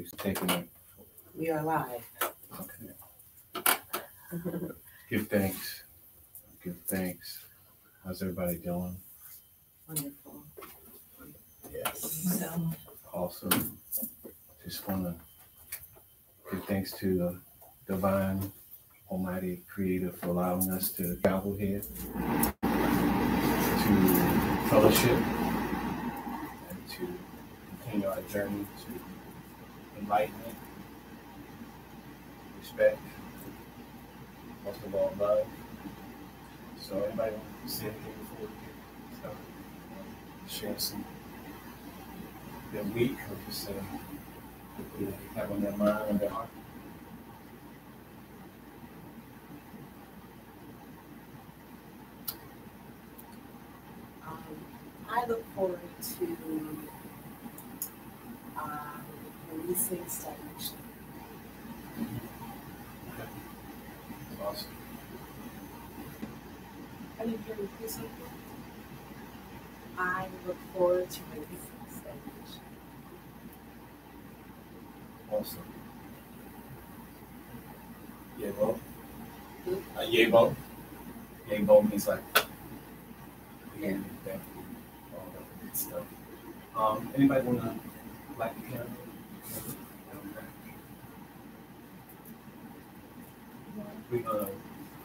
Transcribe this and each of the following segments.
you taking it? We are live. Okay. Give thanks. Give thanks. How's everybody doing? Wonderful. Yes. So, Awesome. Just want to give thanks to the divine, almighty creator for allowing us to travel here, to fellowship, and to continue our journey to enlightenment, respect, most of all love. So anybody want to say anything before we get started? Share some their week or just what they have on their mind and their heart. I look forward to releasing stagnation. Okay. Awesome. I didn't hear you say something. I look forward to releasing stagnation. Awesome. Yebo. Yebo. Yebo means like Yeah. thank you, all that good stuff. Anybody wanna light the candle? We're gonna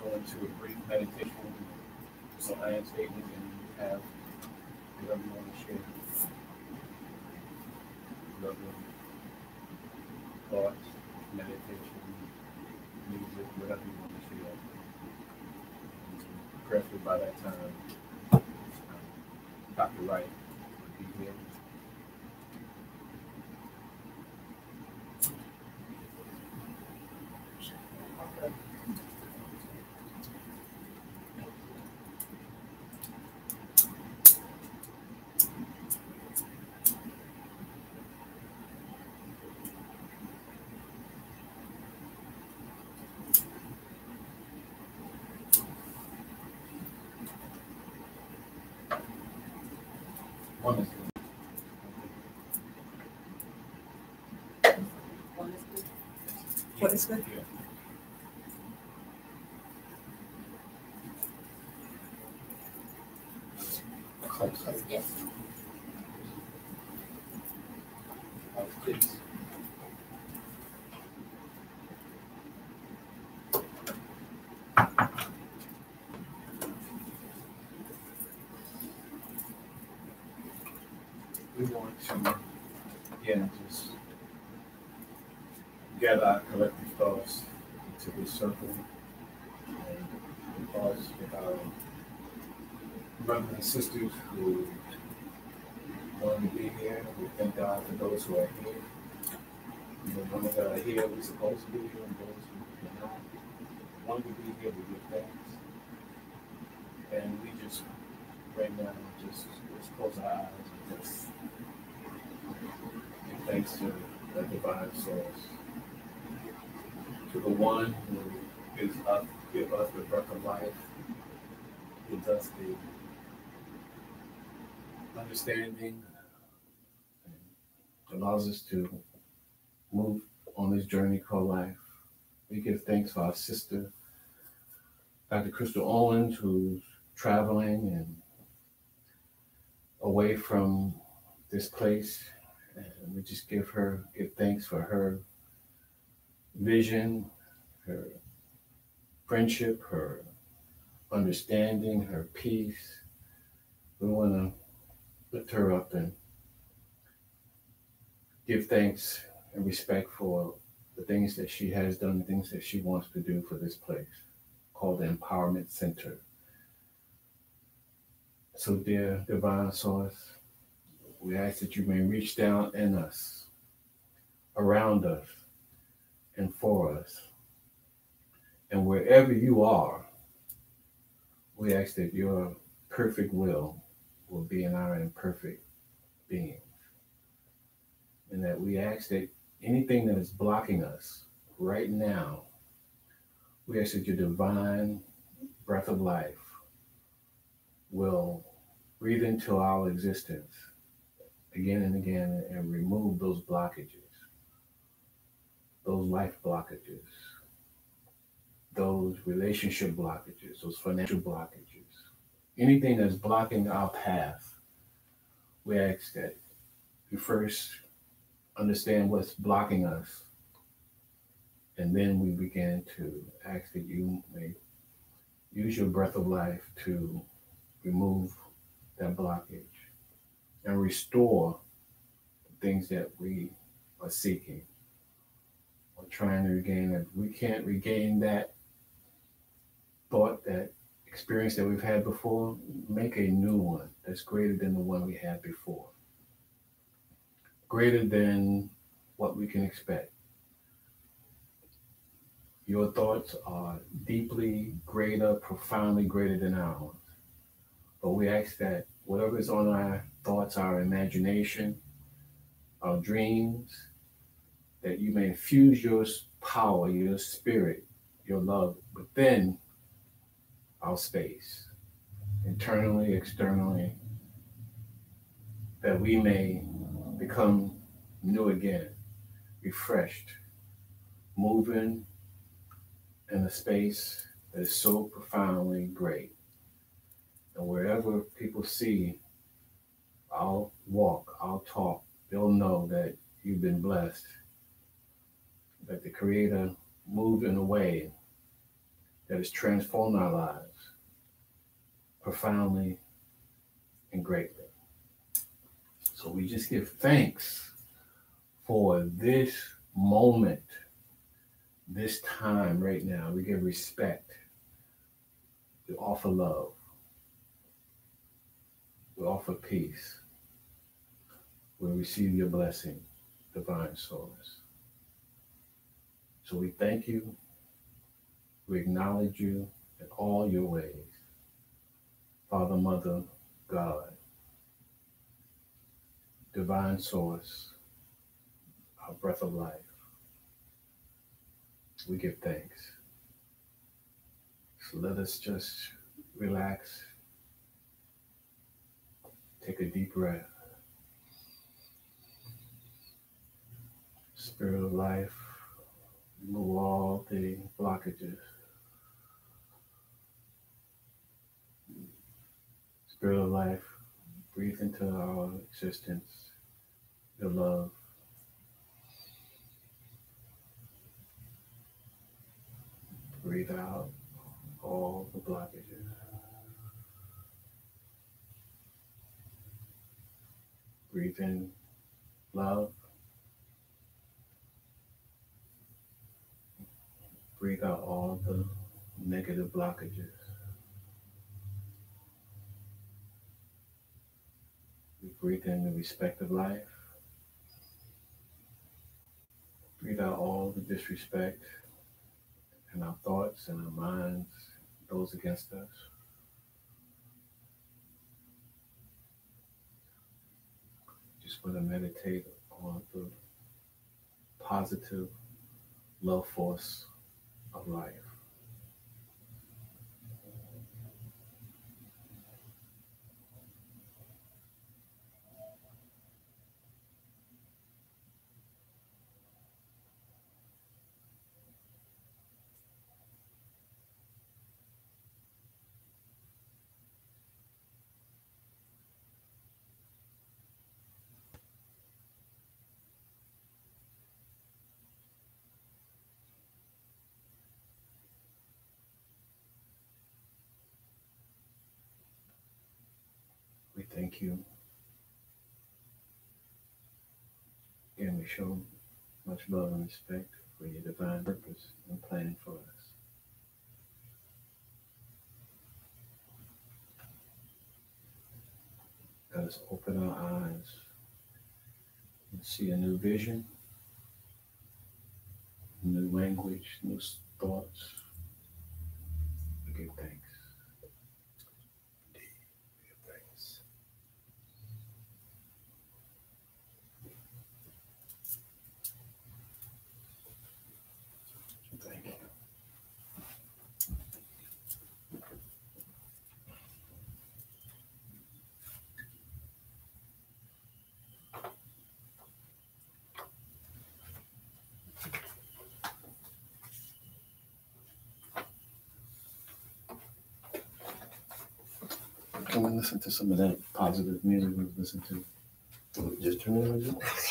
go into a brief meditation, some I am statements, and you have whatever you want to share. Whatever thoughts, meditation, music, whatever you want to share. Preferably by that time, Dr. Wright would be here. One is good. One is good. What is good? Yeah. Close. Yes. Please. We want to, again, just gather our collective thoughts into this circle and pause with our brothers and sisters who want to be here. We thank God for those who are here. The ones that are here, we're supposed to be here, and those who are not want to be here, we give thanks. And we just, right now, just close our eyes and just give thanks to the divine source, to the one who gives us the breath of life, gives us the understanding, and allows us to move on this journey called life. We give thanks for our sister, Dr. Crystal Owens, who's traveling and away from this place. And we just give thanks for her vision, her friendship, her understanding, her peace. We want to lift her up and give thanks and respect for the things that she has done, the things that she wants to do for this place called the Empowerment Center. So, dear Divine Source, we ask that you may reach down in us, around us, and for us. And wherever you are, we ask that your perfect will be in our imperfect being. And that we ask that anything that is blocking us right now, we ask that your divine breath of life will breathe into our existence again and again and remove those blockages. those life blockages, those relationship blockages, those financial blockages, anything that's blocking our path, we ask that you first understand what's blocking us, and then we begin to ask that you may use your breath of life to remove that blockage and restore the things that we are seeking or trying to regain. If we can't regain that thought, that experience that we've had before, make a new one that's greater than the one we had before, greater than what we can expect. Your thoughts are deeply greater, profoundly greater than ours. But we ask that whatever is on our thoughts, our imagination, our dreams, that you may infuse your power, your spirit, your love within our space, internally, externally, that we may become new again, refreshed, moving in a space that is so profoundly great. And wherever people see our walk, our talk, they'll know that you've been blessed, that the Creator moved in a way that has transformed our lives profoundly and greatly. So we just give thanks for this moment, this time right now. We give respect. We offer love. We offer peace. We receive your blessing, divine source. So we thank you. We acknowledge you in all your ways. Father, Mother, God, divine source, our breath of life. We give thanks. So let us just relax, take a deep breath. Spirit of life, remove all the blockages. Spirit of life, breathe into our existence, your love. Breathe out all the blockages. Breathe in love. Breathe out all the negative blockages. We breathe in the respect of life. Breathe out all the disrespect in our thoughts and our minds, those against us. Just want to meditate on the positive love force of life. We thank you. And we show much love and respect for your divine purpose and plan for us. Let us open our eyes and see a new vision, new language, new thoughts. We give thanks. Indeed, we give thanks. Thank you. can we listen to some of that positive music we listen to? Just turn it on.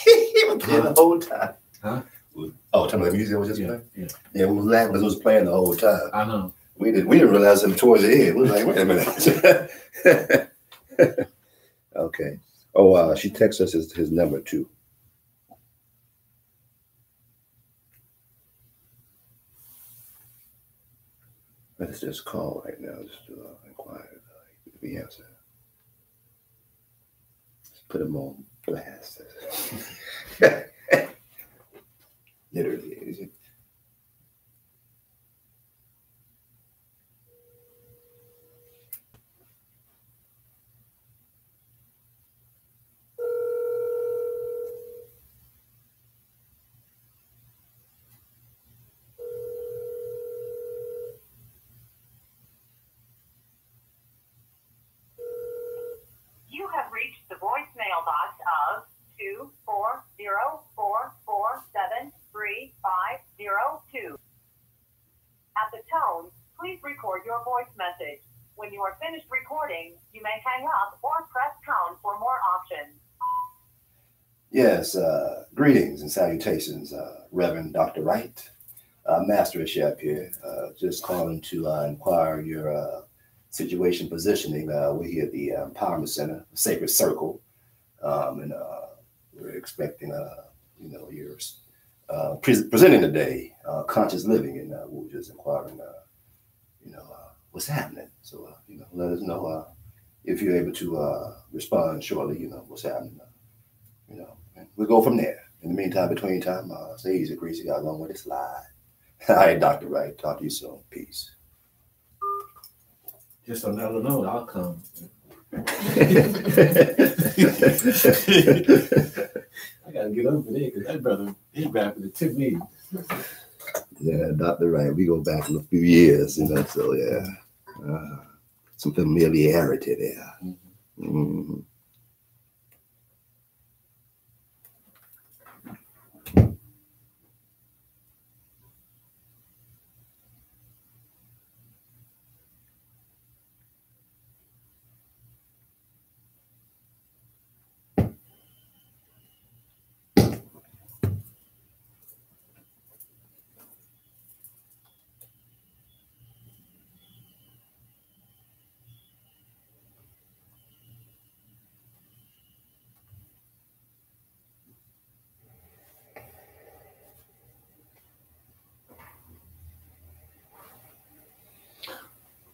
He was playing the whole time. Huh? Oh, tell me the music was just Yeah, playing? yeah. Yeah, we was laughing because it was playing the whole time. I know. We didn't realize it towards the end. We was like, wait a minute. Okay. Oh, she texted us his number too. Let's just call right now. Just inquire if he answers. Just put him on blast. Literally. You have reached the voicemail box of 24044733502. At the tone, please record your voice message. When you are finished recording, you may hang up or press pound for more options. Yes, greetings and salutations, Reverend Dr. Wright, Master Chef here. Just calling to inquire your situation positioning. We're here at the Empowerment Center, Sacred Circle, and we're expecting, your presenting today, conscious living, and we're just inquiring, what's happening. So, let us know if you're able to respond shortly. What's happening. And we'll go from there. In the meantime, between time, stay easy, Greasy. Got along with it, slide. All right, Dr. Wright. Talk to you soon. Peace. Just on another note, I'll come. I gotta get over there because that brother, he rapping it to me. Yeah, Dr. Wright. We go back a few years, so yeah. Some familiarity there. Mm-hmm.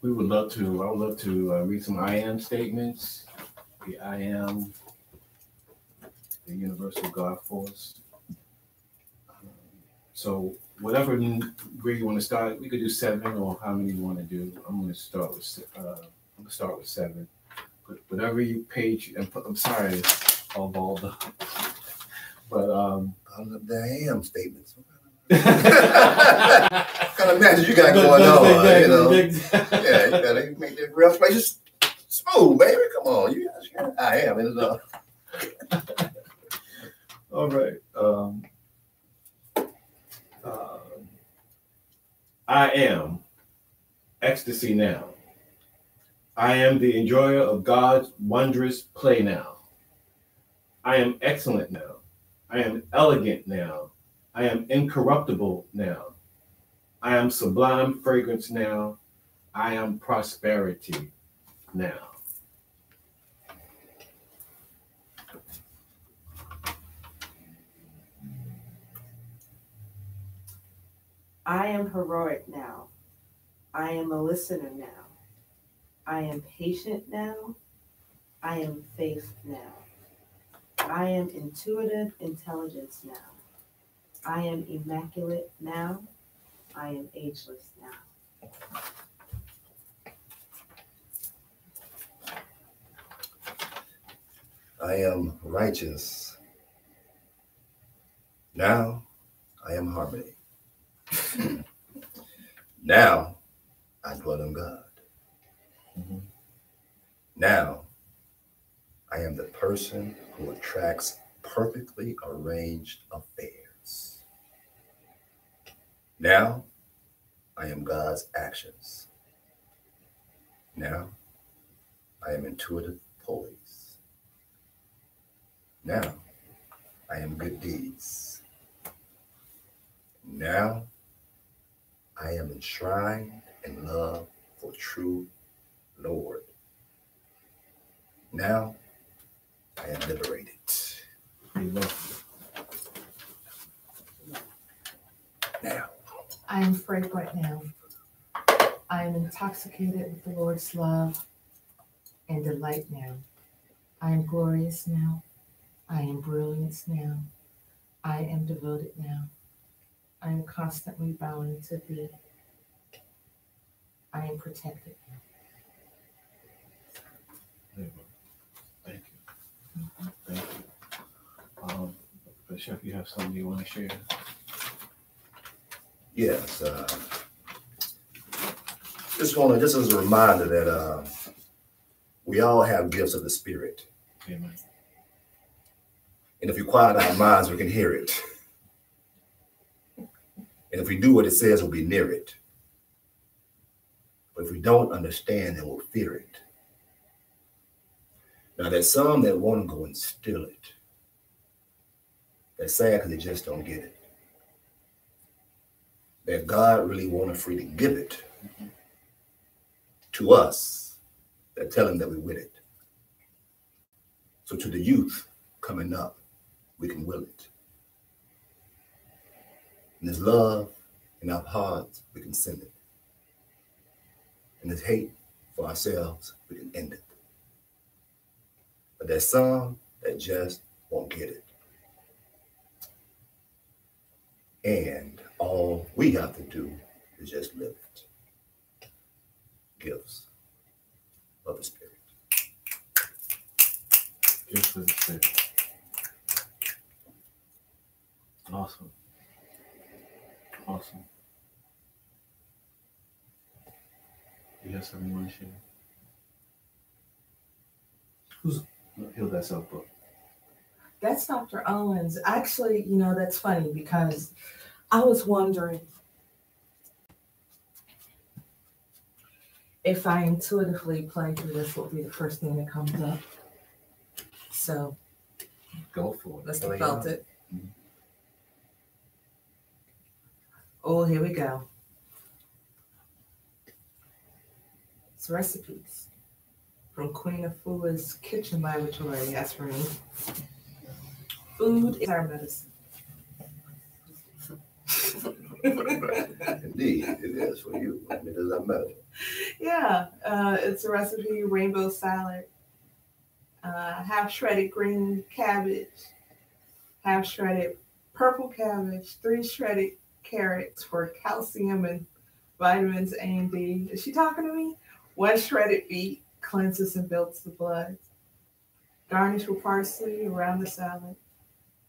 I would love to read some I am statements. The I am, the universal God force. So whatever where you want to start, we could do 7 or how many you want to do. I'm going to start with 7. But whatever you page and put. I'm sorry, it's all balled up. But The I am statements. What kind of magic you got going on? Yeah, you gotta make the real places smooth, baby. Come on, I am. All right. I am ecstasy now. I am the enjoyer of God's wondrous play now. I am excellent now. I am elegant now. I am incorruptible now. I am sublime fragrance now. I am prosperity now. I am heroic now. I am a listener now. I am patient now. I am faith now. I am intuitive intelligence now. I am immaculate now. I am ageless now. I am righteous. Now I am harmony. Now I dwell in God. Mm-hmm. Now I am the person who attracts perfectly arranged affairs. Now I am God's actions. Now I am intuitive poise. Now I am good deeds. Now I am enshrined in love for true Lord. Now I am liberated. Amen. Now I am fragrant now. I am intoxicated with the Lord's love and delight now. I am glorious now. I am brilliance now. I am devoted now. I am constantly bowing to thee. I am protected now. Amen. Thank you. Thank you. Bishop, you have something you want to share? yes, just as a reminder that we all have gifts of the Spirit. Amen. And if we quiet our minds, we can hear it. And if we do what it says, we'll be near it. But if we don't understand, then we'll fear it. Now, there's some that want to go and steal it. That's sad because they just don't get it. That God really wants to freely give it to us that tell him that we're with it. So to the youth coming up, we can will it. And there's love in our hearts, we can send it. And there's hate for ourselves, we can end it. But there's some that just won't get it. And all we have to do is just live it. Gifts of the Spirit. Gifts of the Spirit. Awesome. Awesome. You have something you want to share? Who's Heal Thyself book? That's Dr. Owens. Actually, that's funny because I was wondering if I intuitively play through this, what would be the first thing that comes up. So Go for it. let's have felt it. Oh, here we go. It's recipes from Queen Afua's Kitchen Laboratory. That's for me. Food is our medicine. Indeed, it is for you. It is our medicine. Yeah, it's a recipe, rainbow salad, half shredded green cabbage, half shredded purple cabbage, 3 shredded carrots for calcium and vitamins A and D. Is she talking to me? 1 shredded beet cleanses and builds the blood. Garnish with parsley around the salad,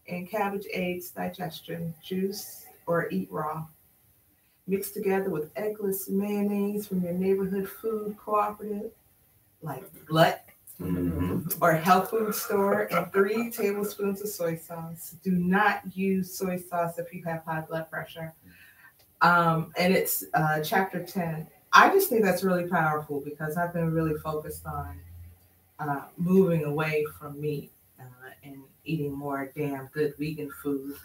and cabbage aids digestion, juice or eat raw. Mix together with eggless mayonnaise from your neighborhood food cooperative, like Glut or health food store, and 3 tablespoons of soy sauce. Do not use soy sauce if you have high blood pressure. And it's chapter 10. I just think that's really powerful because I've been really focused on moving away from meat and eating more damn good vegan food.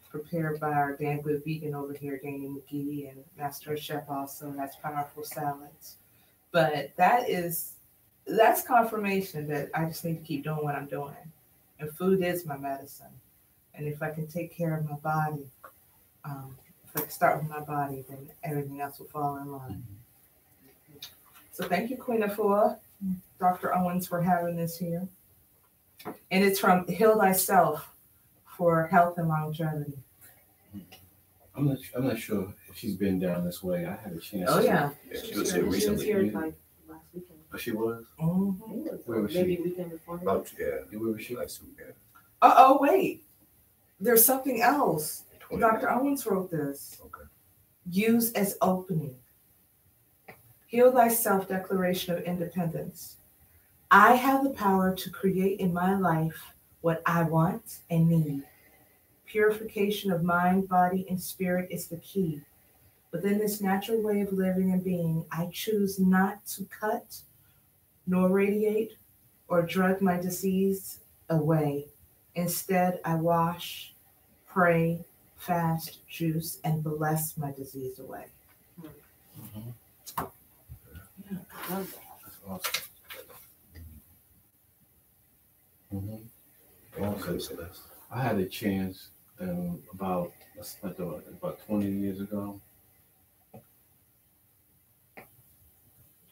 Prepared by our damn good vegan over here, Danny McGee, and Master Chef also has powerful salads. But that's confirmation that I just need to keep doing what I'm doing. And food is my medicine. And if I can take care of my body, if I can start with my body, then everything else will fall in line. So thank you, Queen Afua, Dr. Owens, for having this here. And it's from Heal Thyself for health and longevity. I'm not sure if she's been down this way. I had a chance. Oh yeah. She was here She was recently. here like last weekend. Oh, she was? Mm-hmm. Where was Maybe she? weekend before. About, yeah. Where was she? Last weekend. Oh, wait. There's something else. 20 Dr. Owens wrote this. Okay. Use as opening. Heal Thyself Declaration of Independence. I have the power to create in my life what I want and need. Purification of mind, body, and spirit is the key. Within this natural way of living and being, I choose not to cut nor radiate or drug my disease away. Instead, I wash, pray, fast, juice, and bless my disease away. Mhm. Yeah, I love that. That's awesome. Also, I had a chance about 20 years ago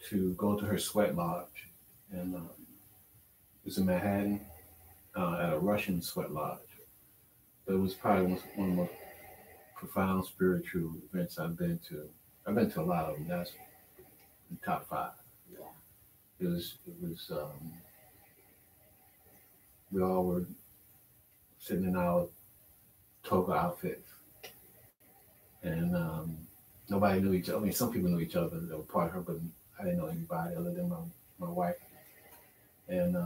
to go to her sweat lodge, and it was in Manhattan at a Russian sweat lodge. But it was probably one of the most profound spiritual events I've been to. I've been to a lot of them. That's the top five. Yeah. It was. We all were sitting in our toga outfits, and nobody knew each other. I mean, some people knew each other. They were part of her, but I didn't know anybody other than my wife. And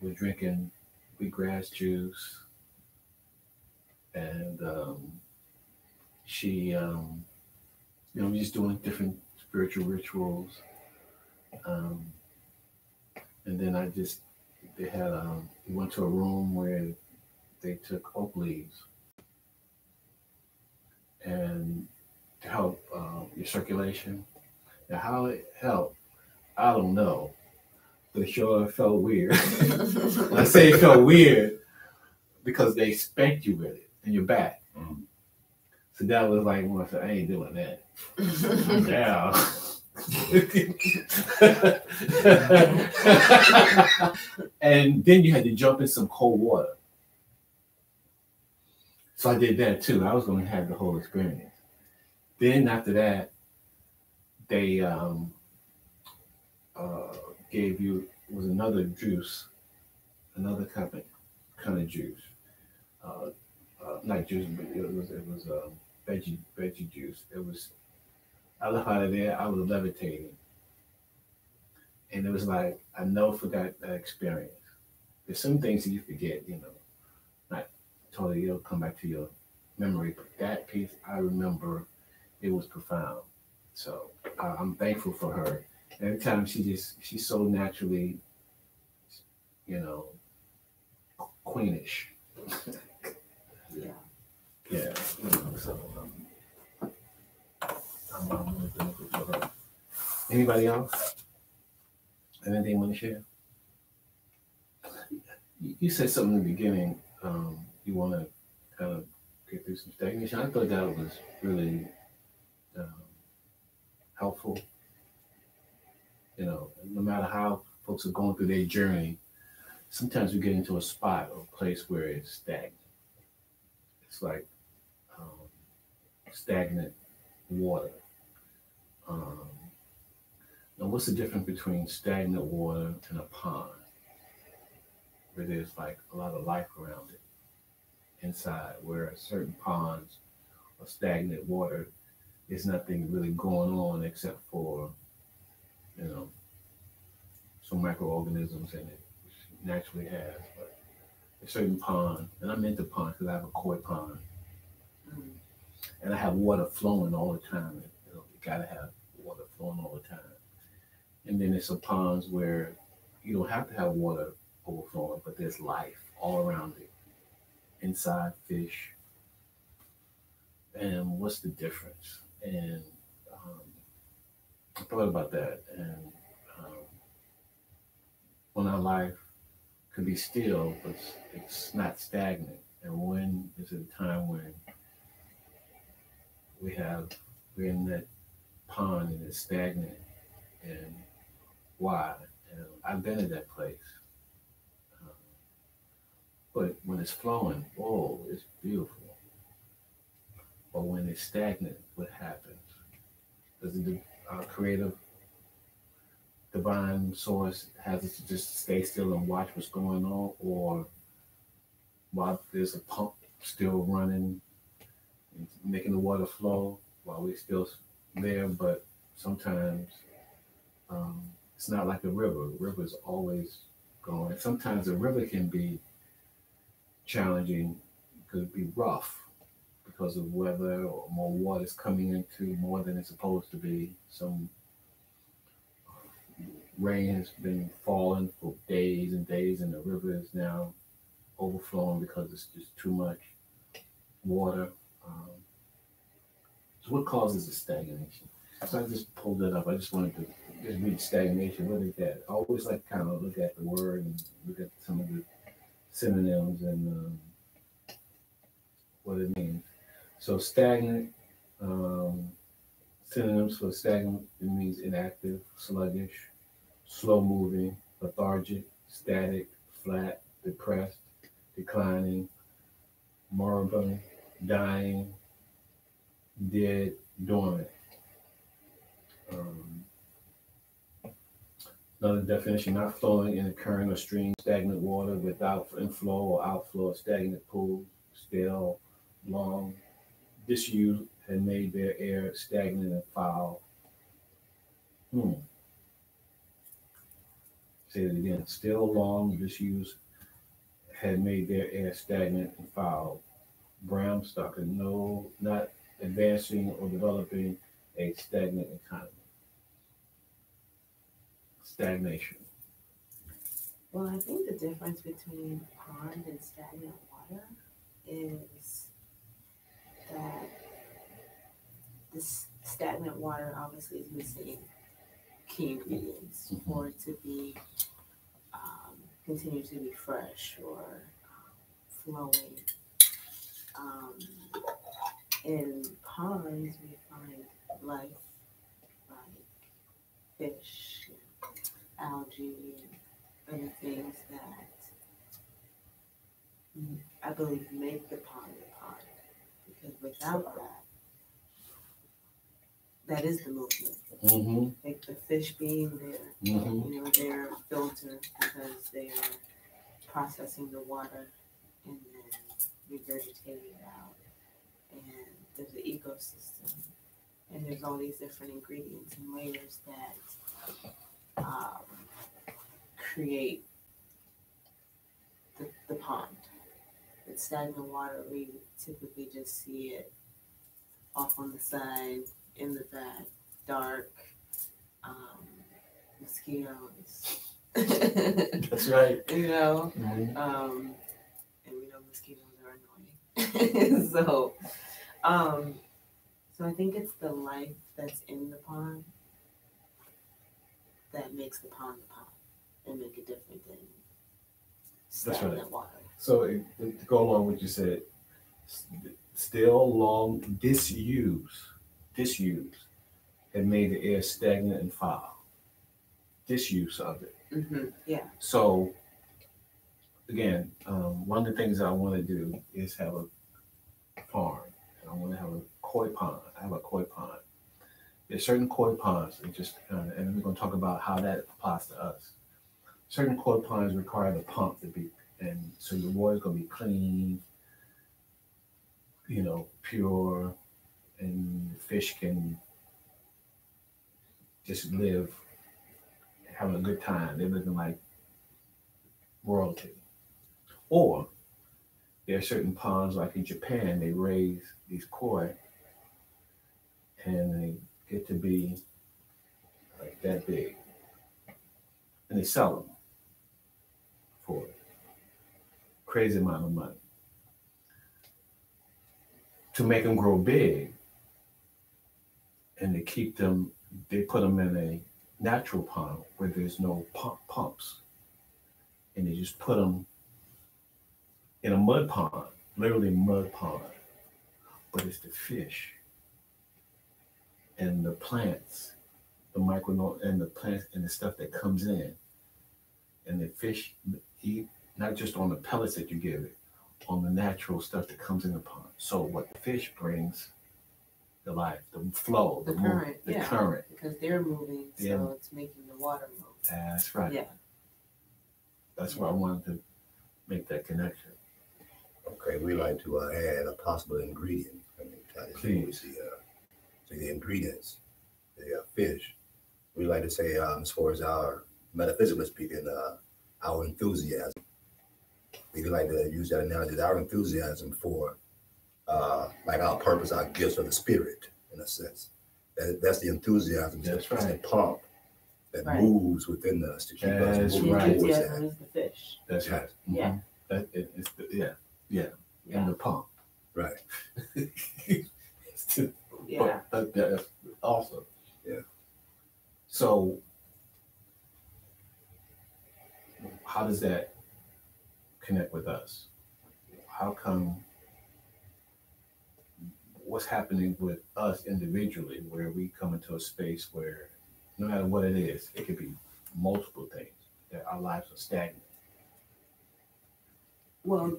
we're drinking wheatgrass juice, and she, we're just doing different spiritual rituals. Um, and then we went to a room where they took oak leaves and to help your circulation. Now, how it helped, I don't know, but it sure felt weird. I say it felt weird because they spanked you with it in your back. So that was like, well, I said, I ain't doing that. Yeah. And then you had to jump in some cold water. So I did that too. I was going to have the whole experience. Then after that, they gave you another juice, another kind of juice. Not juice, but it was veggie juice. It was. I left out of there. I was levitating, and it was like I never forgot that experience. There's some things that you forget, not totally. It'll come back to your memory, but that piece I remember. It was profound. So I'm thankful for her. Every time she's so naturally, queenish. Yeah. Yeah. So I'm really thankful for her. Anybody else? Anything you want to share? You said something in the beginning. You want to kind of get through some stagnation. I thought that was really helpful. No matter how folks are going through their journey, sometimes we get into a spot or a place where it's stagnant. It's like stagnant water. Now, what's the difference between stagnant water and a pond, where there's like a lot of life around it inside, where certain ponds or stagnant water, there's nothing really going on except for, some microorganisms in it, which it naturally has. But a certain pond, and I'm into ponds because I have a koi pond, and I have water flowing all the time. You gotta have water flowing all the time. And then there's some ponds where you don't have to have water overflowing, but there's life all around it, inside fish. And what's the difference? And I thought about that, and when our life can be still, but it's not stagnant. And when is it a time when we're in that pond and it's stagnant, and why? And I've been in that place. But when it's flowing, whoa, it's beautiful. But when it's stagnant, what happens? Does the creative divine source has us to just stay still and watch what's going on, or while there's a pump still running and making the water flow while we're still there? But sometimes it's not like a river. A river is always going. Sometimes a river can be challenging, could be rough, because of weather or more water is coming into more than it's supposed to be. Some rain has been falling for days and days, and the river is now overflowing because it's just too much water. So what causes the stagnation? So I just pulled it up. I just wanted to just read stagnation. What is that? I always like to kind of look at the word and look at some of the synonyms and what it means. So stagnant, synonyms for stagnant, it means inactive, sluggish, slow moving, lethargic, static, flat, depressed, declining, moribund, dying, dead, dormant. Another definition, not flowing in a current or stream, stagnant water without inflow or outflow, stagnant pool, stale, long, disused, and made their air stagnant and foul. Say it again. Still long, disused, had made their air stagnant and foul. Brown stock and no, not advancing or developing a stagnant economy. Stagnation. Well, I think the difference between pond and stagnant water is that this stagnant water obviously is missing key ingredients for it to be continue to be fresh or flowing. In ponds, we find life like fish, algae, and other things that I believe make the pond a pond. Because without that, that is the movement. Like the fish being there, you know, they're filtered because they are processing the water and then regurgitating it out. And there's an ecosystem, and there's all these different ingredients and layers that create the pond. With stagnant water, we typically just see it off on the side, in the back, dark, mosquitoes. That's right. You know, and we know mosquitoes are annoying. So I think it's the life that's in the pond that makes the pond a pond and make it different than stagnant water. So to go along with what you said, still long, disused, and made the air stagnant and foul. Disuse of it. Yeah. So again, one of the things I want to do is have a farm. I want to have a koi pond. I have a koi pond. There's certain koi ponds, and we're going to talk about how that applies to us. Certain koi ponds require the pump to be, and so your water's going to be clean, you know, pure, and the fish can just live, having a good time. They're living like royalty. Or there are certain ponds, like in Japan, they raise these koi, and they get to be like that big, and they sell them for a crazy amount of money. To make them grow big, and they keep them, they put them in a natural pond where there's no pumps, and they just put them in a mud pond, literally mud pond, but it's the fish and the plants, the micro and the plants and the stuff that comes in, and the fish eat not just on the pellets that you give it, on the natural stuff that comes in the pond. So what the fish brings, the life, the flow, the current, the current, because they're moving, so it's making the water move. That's right. Yeah. That's why I wanted to make that connection. Okay, we like to add a possible ingredient. Please. The ingredients, the fish. We like to say, as far as our metaphysically speaking, our enthusiasm. We like to use that analogy, our enthusiasm for like our purpose, our gifts of the spirit, in a sense. That's the enthusiasm. That's It's right. the pump that Right. moves within us to keep us That's moving The right. towards enthusiasm that. is the fish. That's right. Yeah. Mhm. It's yeah. Yeah. And the pump. Right. Yeah. That's awesome. Yeah. So, how does that connect with us? How come? What's happening with us individually, where we come into a space where, no matter what it is, it could be multiple things, that our lives are stagnant. Well,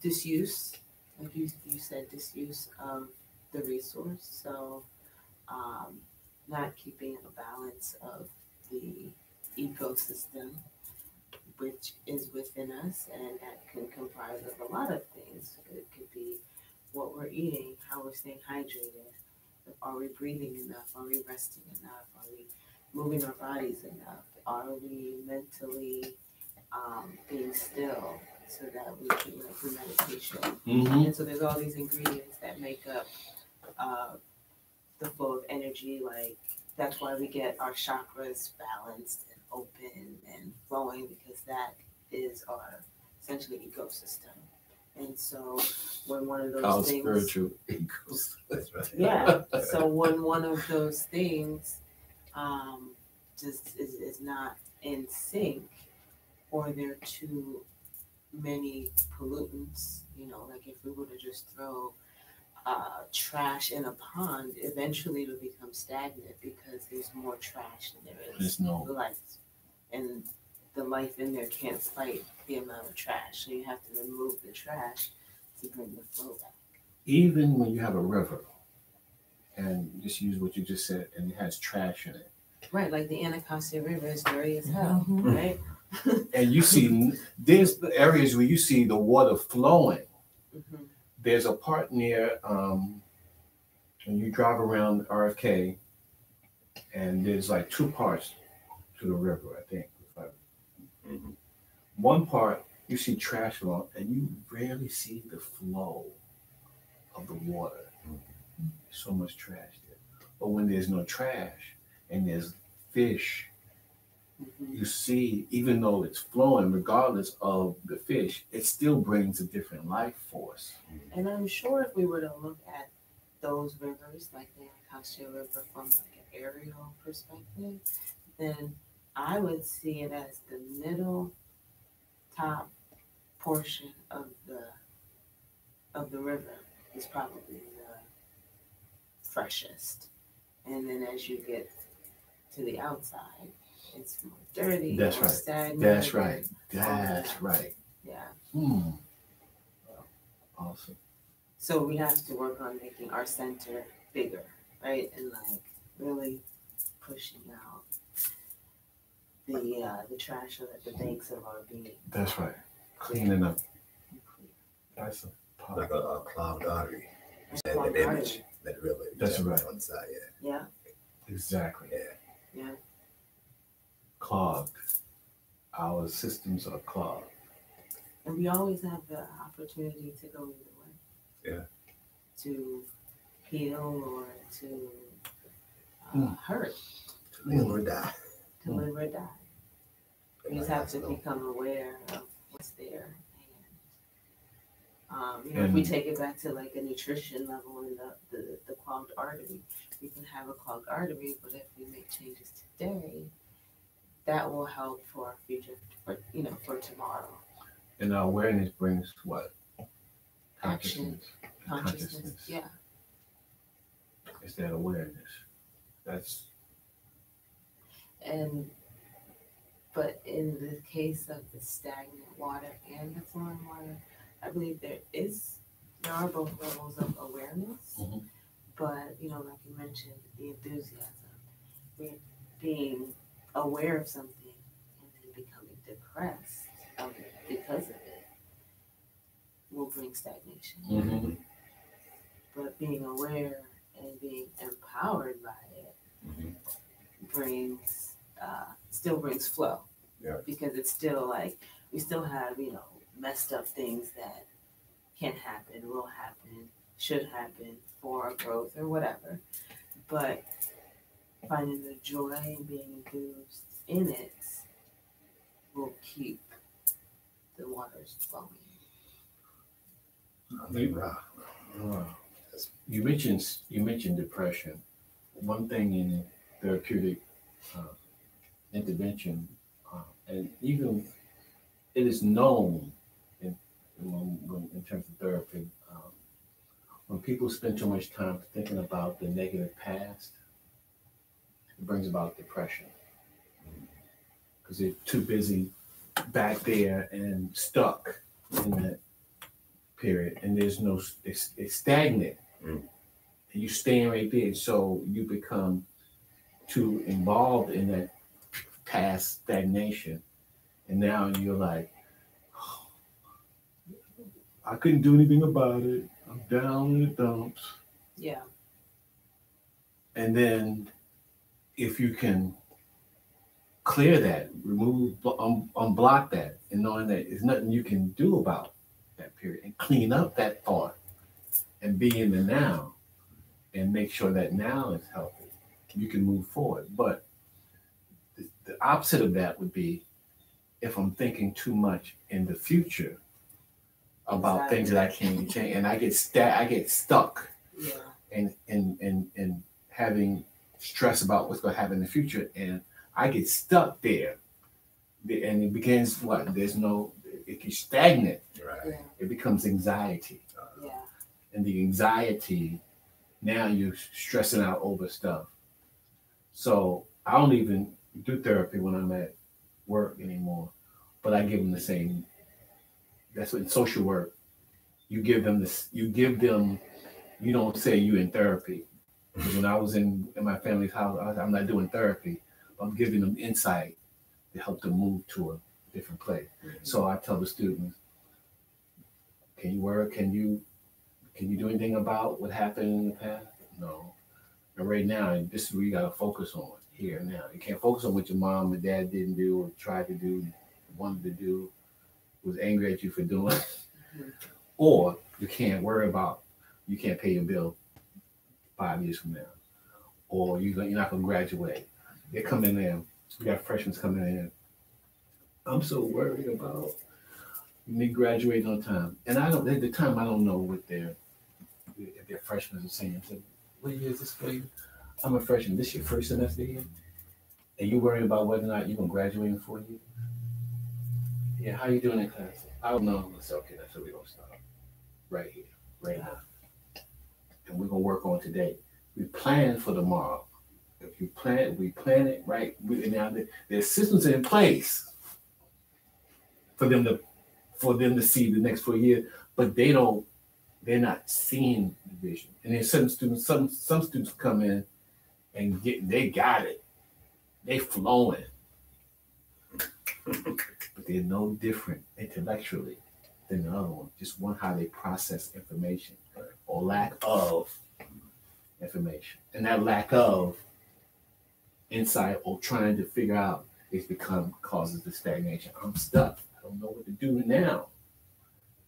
disuse, like you said, disuse of the resource. So, not keeping a balance of the ecosystem, which is within us, and that can comprise of a lot of things. It could be what we're eating, how we're staying hydrated, are we breathing enough, are we resting enough, are we moving our bodies enough, are we mentally being still so that we can do meditation. Mm-hmm. And so there's all these ingredients that make up the flow of energy. Like that's why we get our chakras balanced and open and flowing, because that is our essentially ecosystem. And so when one of those Our things, spiritual equals. That's right. yeah. So when one of those things just is not in sync, or there are too many pollutants, like if we were to just throw trash in a pond, eventually it'll become stagnant because there's more trash than there is There's no. life. And the life in there can't fight the amount of trash. So you have to remove the trash to bring the flow back. Even when you have a river, and just use what you just said, and it has trash in it, Right, like the Anacostia River is dirty as hell, right? and you see there's the areas where you see the water flowing. Mm-hmm. There's a part near when you drive around RFK, and there's like two parts to the river, I think. Mhm. One part you see trash along, and you rarely see the flow of the water. So much trash there. But when there's no trash and there's fish, Mm-hmm. you see, even though it's flowing, regardless of the fish, it still brings a different life force. And I'm sure if we were to look at those rivers, like the Anacostia River, from like an aerial perspective, then I would see it as the middle top portion of the river is probably the freshest. And then as you get to the outside, it's more dirty, That's more right. stagnant. That's right. that. That's right. Yeah. Awesome. So we have to work on making our center bigger, right? And like really pushing out the trash so that the banks of our being. That's right. Cleaning up. That's a part. Like a clogged artery. That Clogged image, artery. that really. That's right. On the side, yeah. Yeah. Exactly. Yeah. Clogged. Our systems are clogged. And we always have the opportunity to go either way. Yeah. To heal or to hurt, To live or die. to live or die. We just have to become aware of what's there. And if we take it back to like a nutrition level in the clogged artery, we can have a clogged artery, but if we make changes today, that will help for our future, for tomorrow. And our awareness brings what? Action. Consciousness. Consciousness, yeah. It's that awareness. That's But in the case of the stagnant water and the flowing water, I believe there are both levels of awareness. Mhm. But like you mentioned, the enthusiasm, we're being aware of something and then becoming depressed of it because of it will bring stagnation. Mhm. But being aware and being empowered by it still brings flow. Yeah. Because it's still like we still have messed up things that can happen, will happen, should happen for growth or whatever. But finding the joy and being enthused in it will keep the waters flowing. You mentioned depression. One thing in therapeutic intervention, and even it is known in terms of therapy, when people spend too much time thinking about the negative past, it brings about depression because they're too busy back there and stuck in that period, and there's no, it's stagnant. And you staying right there, so you become too involved in that past stagnation, and now you're like, oh, I couldn't do anything about it. I'm down in the dumps. Yeah. And if you can clear that, remove, unblock that, and knowing that there's nothing you can do about that period, and clean up that thought, and be in the now, and make sure that now is healthy, you can move forward. But the opposite of that would be if I'm thinking too much in the future about things that I can't change, and I get stuck, and having stress about what's going to happen in the future, and I get stuck there, and it begins it gets stagnant. Right. It becomes anxiety, Yeah. and the anxiety, now you're stressing out over stuff. So I don't even do therapy when I'm at work anymore, but I give them the same. That's what in social work, you give them this. You don't say you in therapy. Because when I was in my family's house, I'm not doing therapy. I'm giving them insight to help them move to a different place. So I tell the students, can you work? Can you do anything about what happened in the past? No. And right now, this is where you got to focus on, here and now. You can't focus on what your mom and dad didn't do, or tried to do, wanted to do, was angry at you for doing. Or you can't worry about, you can't pay your bill 5 years from now. Or you're not going to graduate. They're coming in. We got freshmen coming in. I'm so worried about me graduating on time. And at the time, I don't know what if they're freshmen are saying. So, what year is this for you? I'm a freshman. This your first semester here? And you worrying about whether or not you're going to graduate in 4 years? Yeah, how you doing in class? I don't know. It's okay. That's where we're going to start. Right here, right now. And we're going to work on today. We plan for tomorrow. If you plan, we plan it right. Now there's systems in place for them to see the next 4 years, but they're not seeing the vision. And then some students come in and they got it. They flowing. But they're no different intellectually than the other one. Just one, how they process information, or lack of information. And that lack of insight or trying to figure out causes the stagnation. I'm stuck. I don't know what to do now.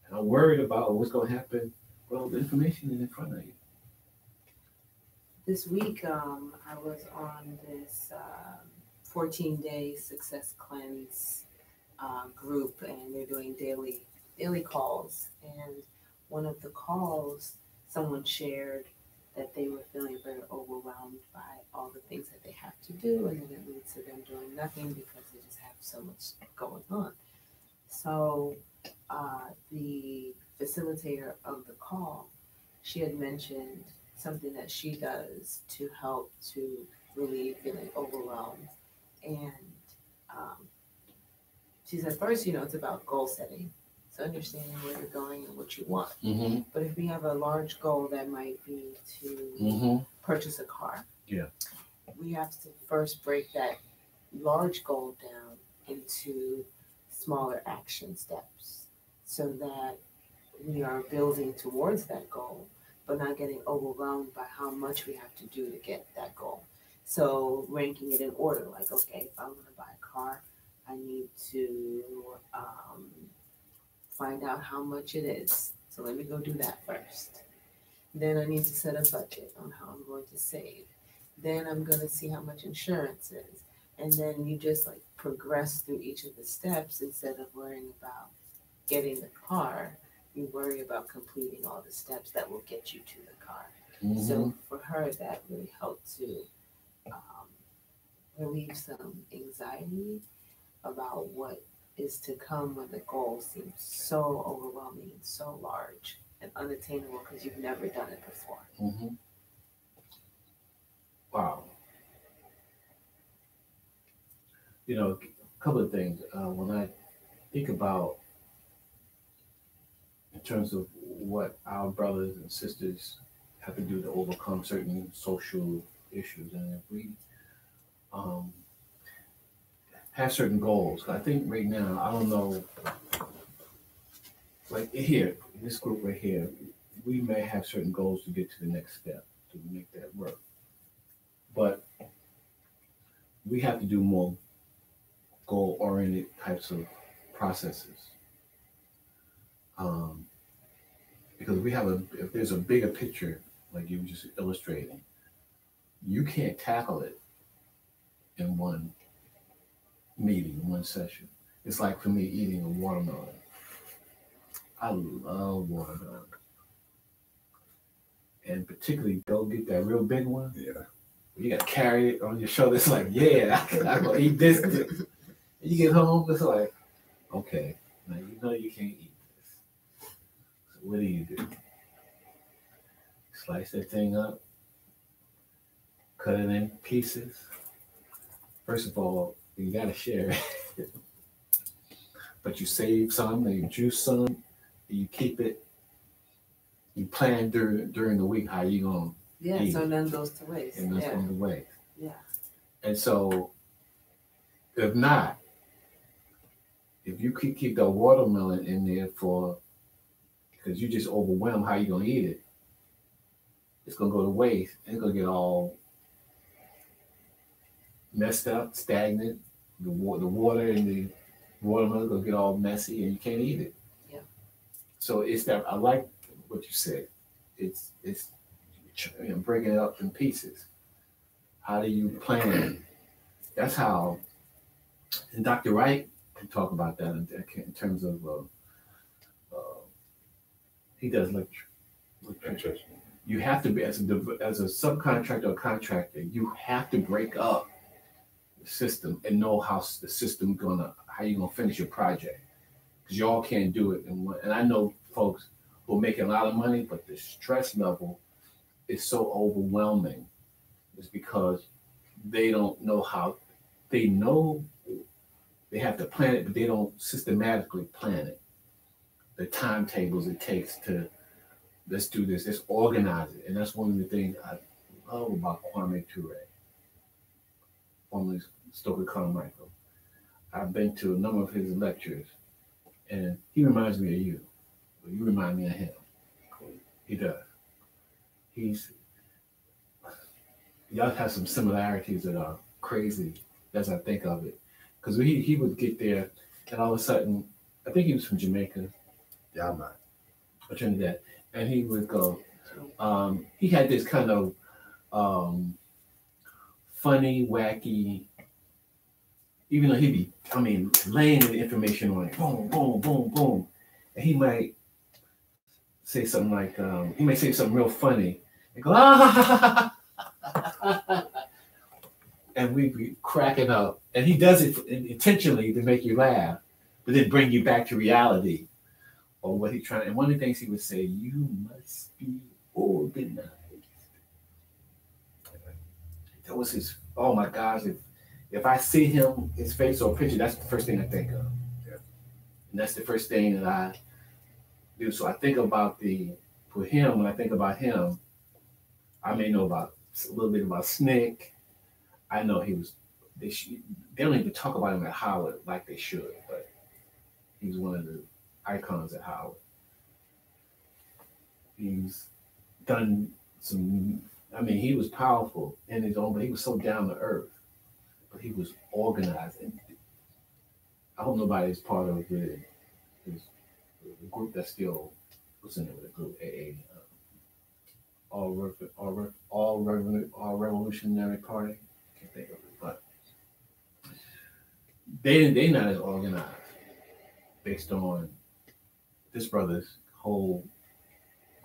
And I'm worried about what's going to happen. Well, the information is in front of you. This week, I was on this 14-day success cleanse group, and they're doing daily calls. And one of the calls, someone shared that they were feeling very overwhelmed by all the things that they have to do, and then it leads to them doing nothing because they just have so much going on. So the facilitator of the call, she had mentioned something that she does to help to relieve feeling overwhelmed. And she said, first, it's about goal setting. So understanding where you're going and what you want. Mm-hmm. But if we have a large goal that might be to purchase a car, we have to first break that large goal down into smaller action steps so that we are building towards that goal, but not getting overwhelmed by how much we have to do to get that goal. So ranking it in order, like, okay, if I'm going to buy a car, I need to find out how much it is. So let me go do that first. Then I need to set a budget on how I'm going to save. Then I'm going to see how much insurance is. And then you just like progress through each of the steps instead of worrying about getting the car. You worry about completing all the steps that will get you to the car. So for her, that really helped to relieve some anxiety about what is to come when the goal seems so overwhelming and so large and unattainable because you've never done it before. Wow. You know, a couple of things. When I think about in terms of what our brothers and sisters have to do to overcome certain social issues, and if we have certain goals, I think right now, I don't know, like here, in this group right here, we may have certain goals to get to the next step to make that work. But we have to do more goal-oriented types of processes. Because if there's a bigger picture, like you were just illustrating, you can't tackle it in one meeting, one session. It's like for me eating a watermelon. I love watermelon. And particularly go get that real big one. Yeah. You got to carry it on your shoulder. It's like, yeah, I'm going to eat this. And you get home, it's like, okay, now you know you can't eat this. So what do? Slice that thing up, cut it in pieces. First of all, you got to share it. But you save some, then you juice some, you keep it. You plan during the week how you going to Yeah, so none goes to waste. and that's going to waste. Yeah. And so, if not, if you keep the watermelon in there because you just overwhelmed how you going to eat it, it's going to go to waste. And it's going to get all messed up, stagnant. The water in the watermelon going to get all messy and you can't eat it. Yeah. So it's that, I like what you said. It's breaking it up in pieces. How do you plan? That's how, and Dr. Wright can talk about that in terms of, he does lecture. You have to be, as a subcontractor or contractor, you have to break up the system and know how the system how you're gonna finish your project. Because y'all can't do it in one. And I know folks who are making a lot of money, but the stress level is so overwhelming. It's because they don't know how, they know they have to plan it, but they don't systematically plan it. The timetables it takes to, let's do this, let's organize it. And that's one of the things I love about Kwame Ture, formerly Stokely Carmichael. I've been to a number of his lectures, and he reminds me of you. Well, you remind me of him. He does. Y'all have some similarities that are crazy as I think of it. Because he would get there, and all of a sudden, I think he was from Jamaica. Yeah, I'm not. Or Trinidad. And he would go, he had this kind of funny, wacky, even though he'd be, laying the information on it, boom, boom, boom, boom. And he might say something like, he might say something real funny and go, and we'd be cracking up. And he does it intentionally to make you laugh, but then bring you back to reality or what he's trying. And one of the things he would say, you must be organized. That was his, oh my gosh, if I see him, his face or picture, that's the first thing I think of. Yeah. And that's the first thing that I do. So I think about for him, when I think about him, I may know a little bit about Snick. I know they don't even talk about him at Howard like they should, but he's one of the icons at Howard. He's done he was powerful in his own, but he was so down to earth. But he was organized. And I hope nobody's part of the group that still was in it with the group, AA. all revolutionary party. Can't think of it, but they not as organized based on this brother's whole.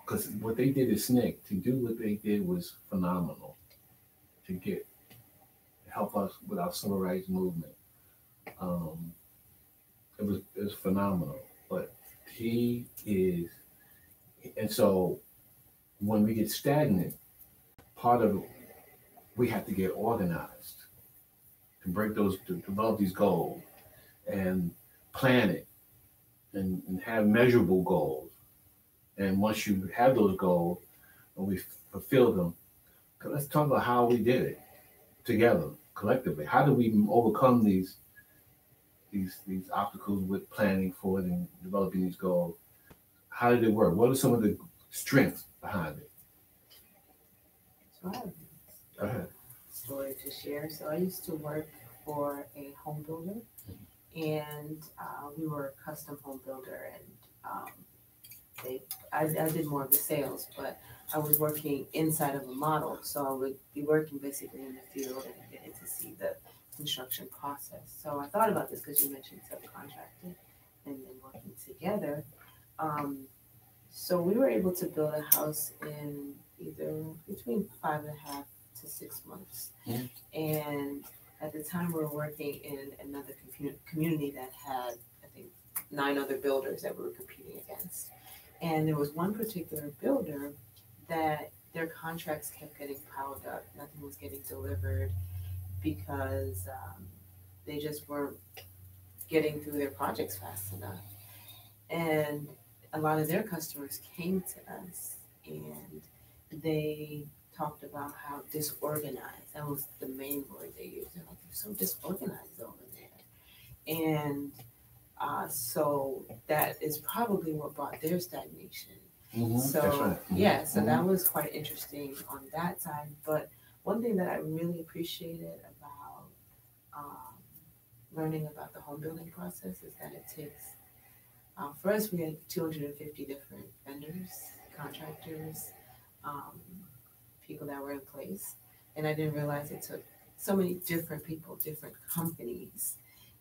Because what they did is SNCC. To do what they did was phenomenal. To help us with our civil rights movement. Um, it was phenomenal. But he is, and so when we get stagnant, part of it, we have to get organized to to develop these goals and plan it and have measurable goals. And once you have those goals and we fulfill them, let's talk about how we did it together, collectively. How do we overcome these obstacles with planning for it and developing these goals? How did it work? What are some of the strengths behind it? So I have Go ahead. a story to share. So I used to work for a home builder, and we were a custom home builder, and I did more of the sales, but I was working inside of a model, so I would be working basically in the field and getting to see the construction process. So I thought about this because you mentioned subcontracting and then working together. So we were able to build a house in either between 5.5 to 6 months. Mm-hmm. And at the time we were working in another community that had, I think, 9 other builders that we were competing against. And there was one particular builder that their contracts kept getting piled up. Nothing was getting delivered because they just weren't getting through their projects fast enough. And a lot of their customers came to us and they talked about how disorganized, that was the main word they used. They're like, "You're so disorganized over there." And so that is probably what brought their stagnation. Mm-hmm. So That's right. Mm-hmm. yeah, so that was quite interesting on that side. But one thing that I really appreciated about learning about the home building process is that it takes, for us, we had 250 different vendors, contractors, people that were in place. And I didn't realize it took so many different people, different companies.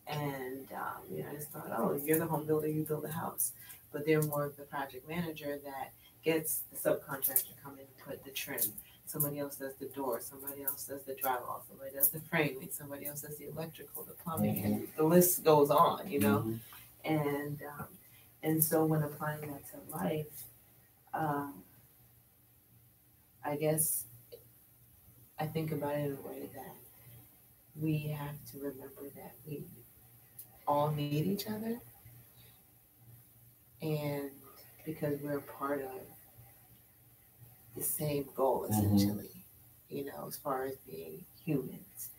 And, I just thought, oh, you're the home builder, you build a house. But they're more of the project manager that gets the subcontractor to come in and put the trim. Somebody else does the door, somebody else does the drywall, somebody does the framing, somebody else does the electrical, the plumbing, Mm-hmm. and the list goes on, Mm-hmm. And so when applying that to life, I guess I think about it in a way that we have to remember that we all need each other, and because we're a part of the same goal, essentially, as far as being humans.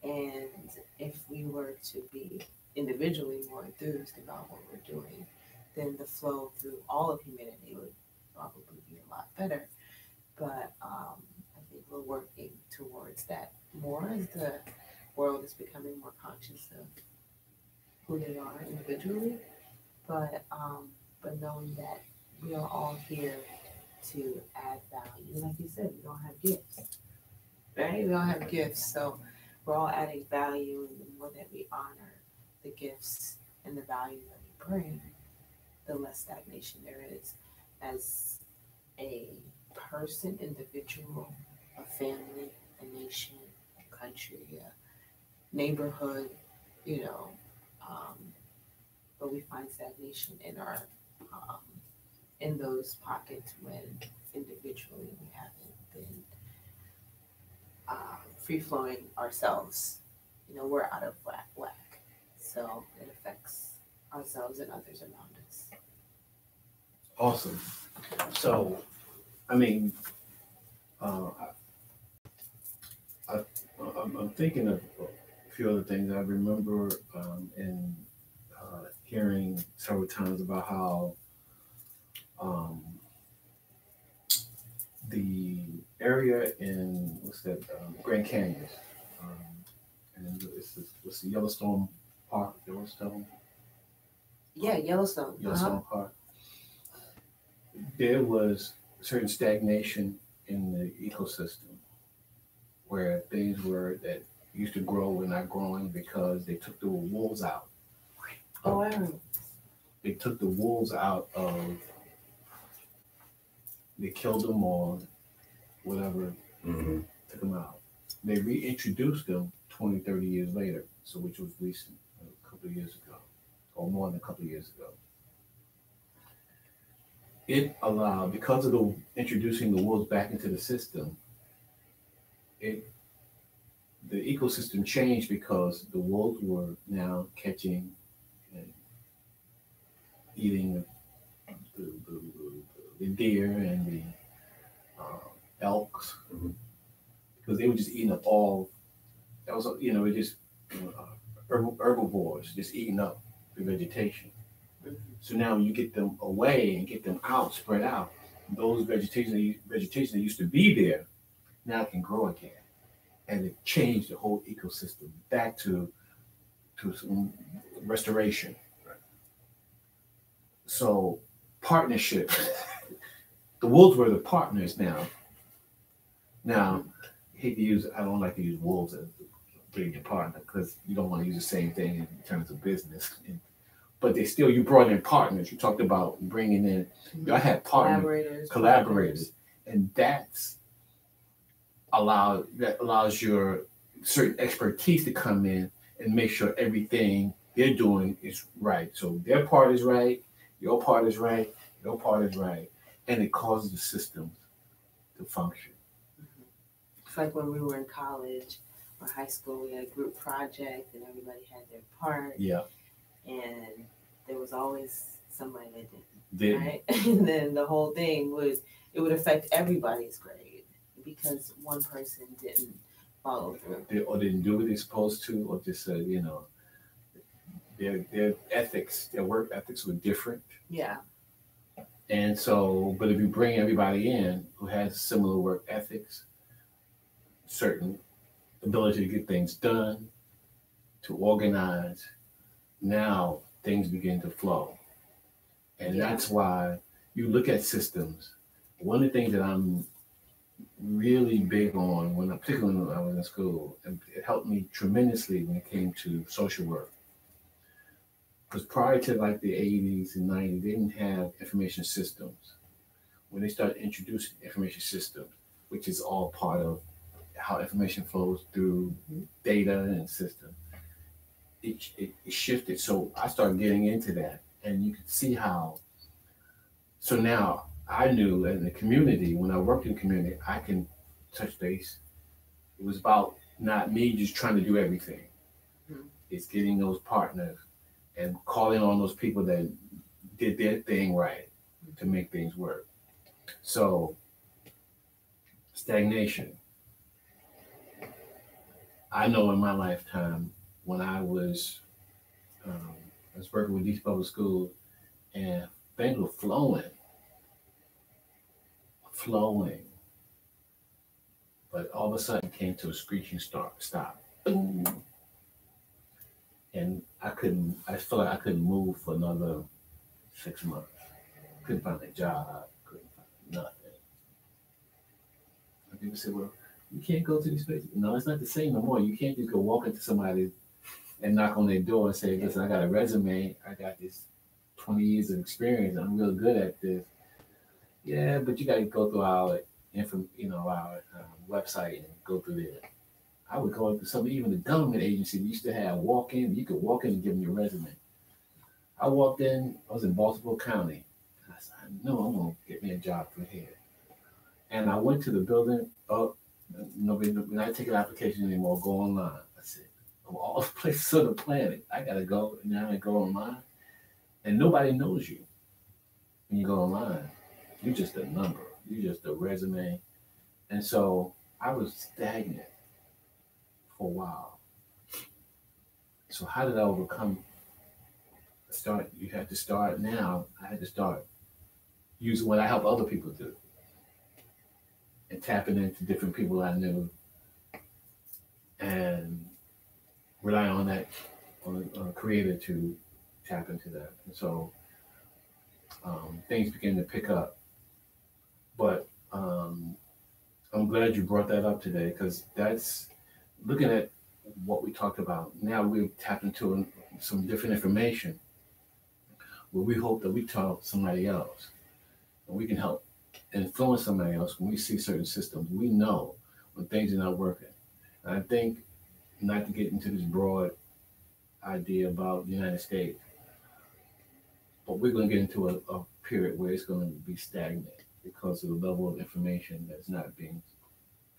And if we were to be individually more enthused about what we're doing, then the flow through all of humanity would probably be a lot better. But I think we're working towards that more as the world is becoming more conscious of who they are individually, but knowing that we are all here to add value. Like you said, we don't have gifts, right? We don't have gifts, so we're all adding value, and the more that we honor the gifts and the value that we bring, the less stagnation there is as a person, individual, a family, a nation, a country, a neighborhood, but we find stagnation in our in those pockets when individually we haven't been free flowing ourselves. We're out of whack, so it affects ourselves and others around us. Awesome. So, I mean, I'm thinking of a few other things. I remember in hearing several times about how the area in Grand Canyon, and what's the Yellowstone Park? Yeah, Yellowstone. Park. There was certain stagnation in the ecosystem where things were that used to grow were not growing because they took the wolves out. Oh, I heard. They took the wolves out of, they killed them or whatever, Mm-hmm. took them out. They reintroduced them 20, 30 years later, so which was recent, a couple of years ago, or more than a couple of years ago. It allowed, because of the introducing the wolves back into the system, the ecosystem changed because the wolves were now catching and eating the deer and the elks, Mhm. because they were just eating up all. That was it just herbivores just eating up the vegetation. So now when you get them away and get them out, spread out, those vegetation that used to be there now can grow again, and it changed the whole ecosystem back to some restoration. So partnership. The wolves were the partners now. Now, I don't like to use wolves as being a partner because you don't want to use the same thing in terms of business. But you brought in partners. You talked about bringing in, I had partners, collaborators, and that allows your certain expertise to come in and make sure everything they're doing is right. So their part is right, your part is right, your part is right, and it causes the systems to function. It's like when we were in college or high school, we had a group project and everybody had their part. Yeah. And there was always somebody that didn't. Didn't. Right? And then the whole thing it would affect everybody's grade because one person didn't follow through. Or didn't do what they're supposed to, or just said, their ethics, their work ethics were different. Yeah. And so, but if you bring everybody in who has similar work ethics, certain ability to get things done, to organize, now things begin to flow. And that's why you look at systems. One of the things that I'm really big on, particularly when I was in school, and it helped me tremendously when it came to social work. Because prior to like the 80s and 90s, they didn't have information systems. When they started introducing information systems, which is all part of how information flows through data and systems, it shifted. So I started getting into that, and you could see how. So now I knew in the community, when I worked in the community, I can touch base. It was about not me just trying to do everything. Mm-hmm. It's getting those partners and calling on those people that did their thing right to make things work. So, stagnation. I know in my lifetime when I was working with these public schools and things were flowing, but all of a sudden it came to a screeching stop. Boom. And I felt like I couldn't move for another 6 months. Couldn't find a job, couldn't find nothing. And people said, well, you can't go to these places. No, it's not the same no more. You can't just go walk into somebody and knock on their door and say, listen, I got a resume, I got this 20 years of experience, I'm real good at this. Yeah, but you got to go through our website and go through there. I would go into some, even the government agency used to have you could walk in and give them your resume. I walked in, I was in Baltimore County. I said, I know I'm going to get me a job through here. And I went to the building, nobody, not taking applications anymore, go online. I said, of all places on the planet, I got to go, and now I go online. And nobody knows you when you go online. You're just a number. You're just a resume. And so I was stagnant for a while. So how did I overcome? You had to start now. I had to start using what I help other people do and tapping into different people I knew and rely on that, on a creator to tap into that. And so things began to pick up. But I'm glad you brought that up today because that's looking at what we talked about. Now we've tapped into some different information where we hope that we tell somebody else and we can help influence somebody else when we see certain systems. We know when things are not working. And I think, not to get into this broad idea about the United States, but we're going to get into a period where it's going to be stagnant because of the level of information that's not being,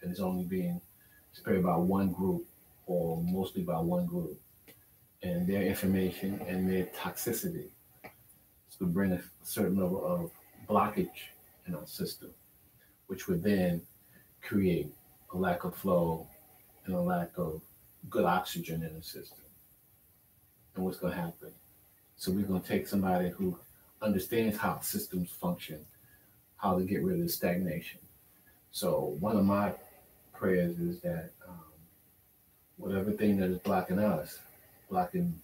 and it's only being spread by one group or mostly by one group. And their information and their toxicity is going to bring a certain level of blockage in our system, which would then create a lack of flow and a lack of good oxygen in the system. And what's going to happen? So we're going to take somebody who understands how systems function, how to get rid of the stagnation. So one of my prayers is that whatever thing that is blocking us, blocking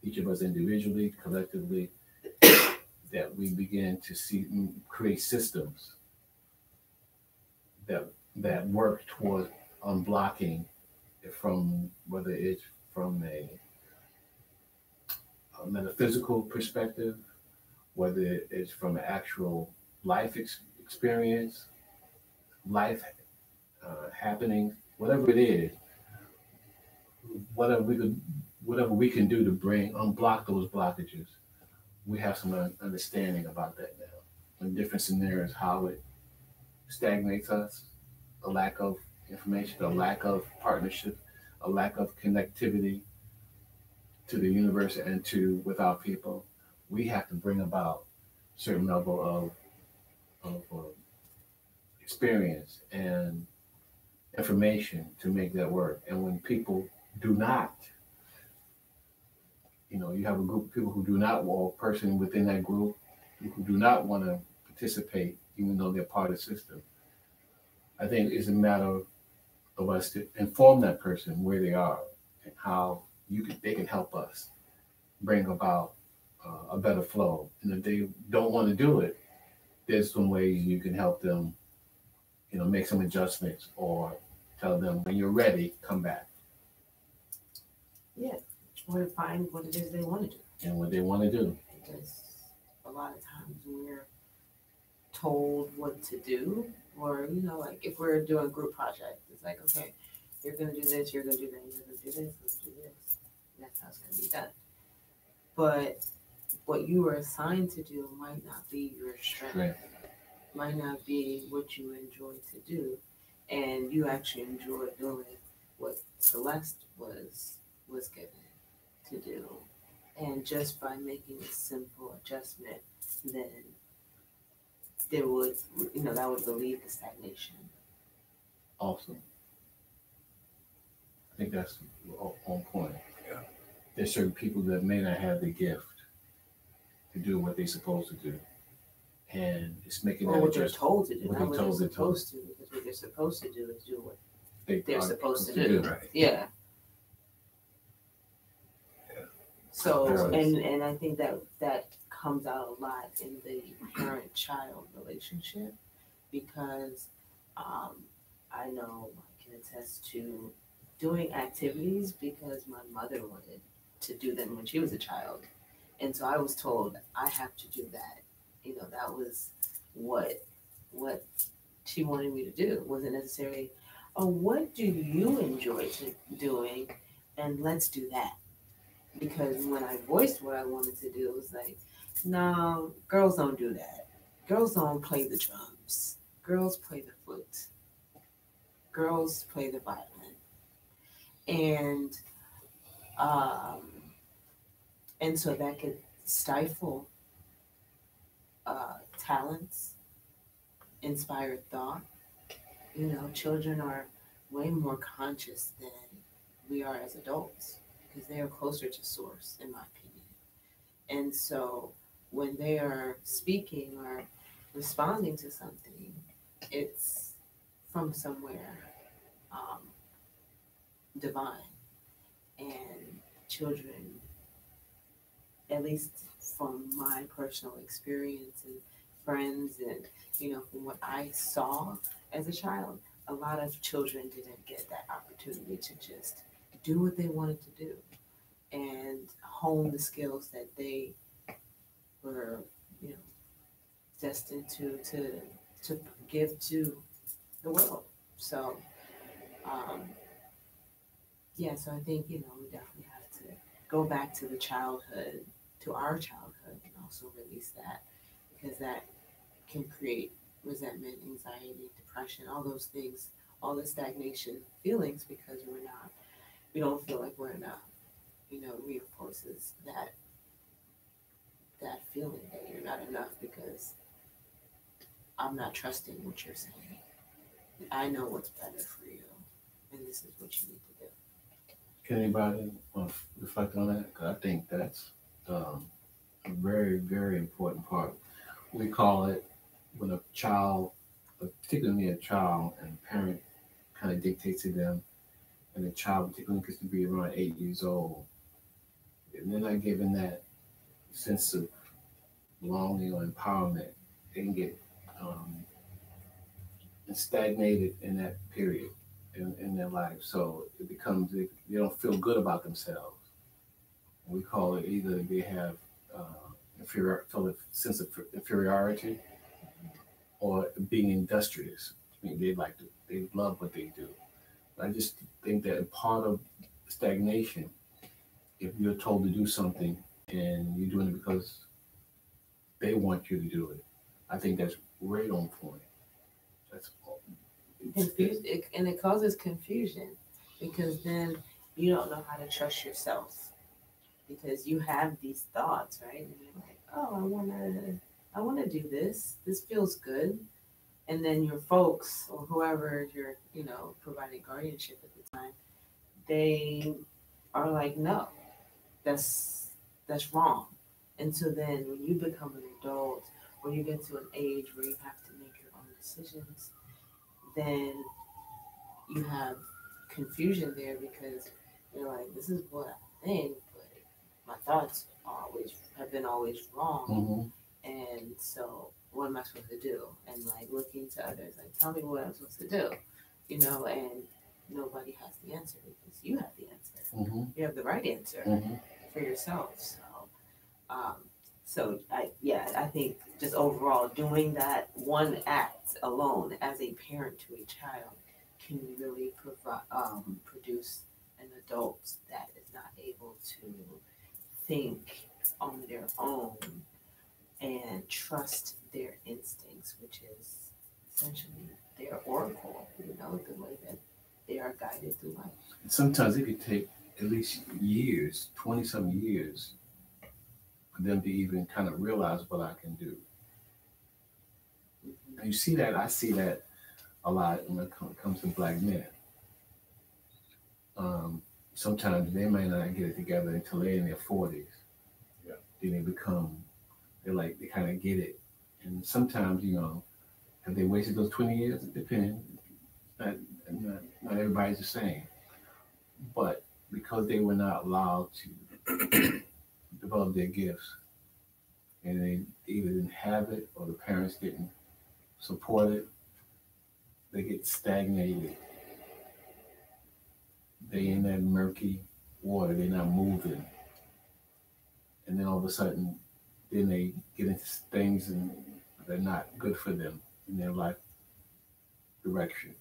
each of us individually, collectively, that we begin to see create systems that work toward unblocking it from, whether it's from a metaphysical perspective, whether it's from an actual life experience, life happening, whatever it is, whatever we can do to unblock those blockages. We have some understanding about that now. The difference in there is how it stagnates us, a lack of information, a lack of partnership, a lack of connectivity to the universe and to with our people. We have to bring about certain level of experience and information to make that work. And when people do not, you have a group of people who do not, or a person within that group who do not want to participate, even though they're part of the system. I think it's a matter of us to inform that person where they are and how they can help us bring about a better flow. And if they don't want to do it, there's some ways you can help them, make some adjustments or tell them when you're ready, come back. Yeah, or to find what it is they want to do. And what they want to do. Because a lot of times we're told what to do, or like if we're doing a group project, it's like, okay, you're gonna do this, you're gonna do that, you're gonna do this, you're gonna do this. And that's how it's gonna be done. But what you were assigned to do might not be your strength. Right. Might not be what you enjoy to do, and you actually enjoy doing what Celeste was given to do. And just by making a simple adjustment, then there would, that would relieve the stagnation. Awesome. I think that's on point. Yeah. There's certain people that may not have the gift to do what they're supposed to do. And it's making or that what they're told to do, what not what they're supposed to, because what they're supposed to do is do what they're supposed to do. Right. Yeah. So, Very and I think that comes out a lot in the parent-child relationship, because I know I can attest to doing activities because my mother wanted to do them when she was a child. And so I was told I have to do that. That was what she wanted me to do. It wasn't necessarily, oh, what do you enjoy doing? And let's do that. Because when I voiced what I wanted to do, it was like, no, girls don't do that. Girls don't play the drums. Girls play the flute. Girls play the violin. And so that could stifle talents, inspire thought. Children are way more conscious than we are as adults, because they are closer to source, in my opinion. And so when they are speaking or responding to something, it's from somewhere divine. And children, at least from my personal experience and friends and, from what I saw as a child, a lot of children didn't get that opportunity to just do what they wanted to do and hone the skills that they were, you know, destined to give to the world. So, um, yeah, so I think, you know, we definitely have to go back to the childhood, to our childhood, and also release that because that can create resentment, anxiety, depression, all those things, all the stagnation feelings because we don't feel like we're enough. You know, reinforces that feeling that you're not enough because I'm not trusting what you're saying. I know what's better for you, and this is what you need to do. Can anybody reflect on that? 'Cause I think that's a very, very important part. We call it when a child, particularly a child, and a parent kind of dictates to them, and the child particularly gets to be around 8 years old, and they're not given that sense of belonging or empowerment, they can get um, stagnated in that period in their life. So it becomes they don't feel good about themselves. We call it either they have feel a sense of inferiority or being industrious. I mean, they love what they do. I just think that part of stagnation, if you're told to do something and you're doing it because they want you to do it, I think that's right on point. That's And it causes confusion because then you don't know how to trust yourself because you have these thoughts, right? And you're like, oh, I wanna do this. This feels good. And then your folks or whoever you're, you know, providing guardianship at the time, they are like, no, that's wrong. And so then when you become an adult or you get to an age where you have to make your own decisions, then you have confusion there because you're like, this is what I think, but my thoughts always have been always wrong. mm-hmm. And so what am I supposed to do? And like looking to others, like tell me what I'm supposed to do, you know, and nobody has the answer because you have the answer. Mm-hmm. You have the right answer Mm-hmm. for yourself. Um, I think just overall doing that one act alone as a parent to a child can really produce an adult that is not able to think on their own and trust their instincts, which is essentially their oracle, you know, the way that they are guided through life. Sometimes it could take at least years, 20-some years, for them to even kind of realize what I can do. And you see that, I see that a lot when it comes to black men. Sometimes they may not get it together until they're in their 40s. Yeah. Then they kind of get it. And sometimes, you know, have they wasted those 20 years? It depends. Not everybody's the same. But because they were not allowed to develop their gifts, and they either didn't have it or the parents didn't support it, they get stagnated. They in that murky water, they're not moving. And then all of a sudden, then they get into things and they're not good for them in their life direction.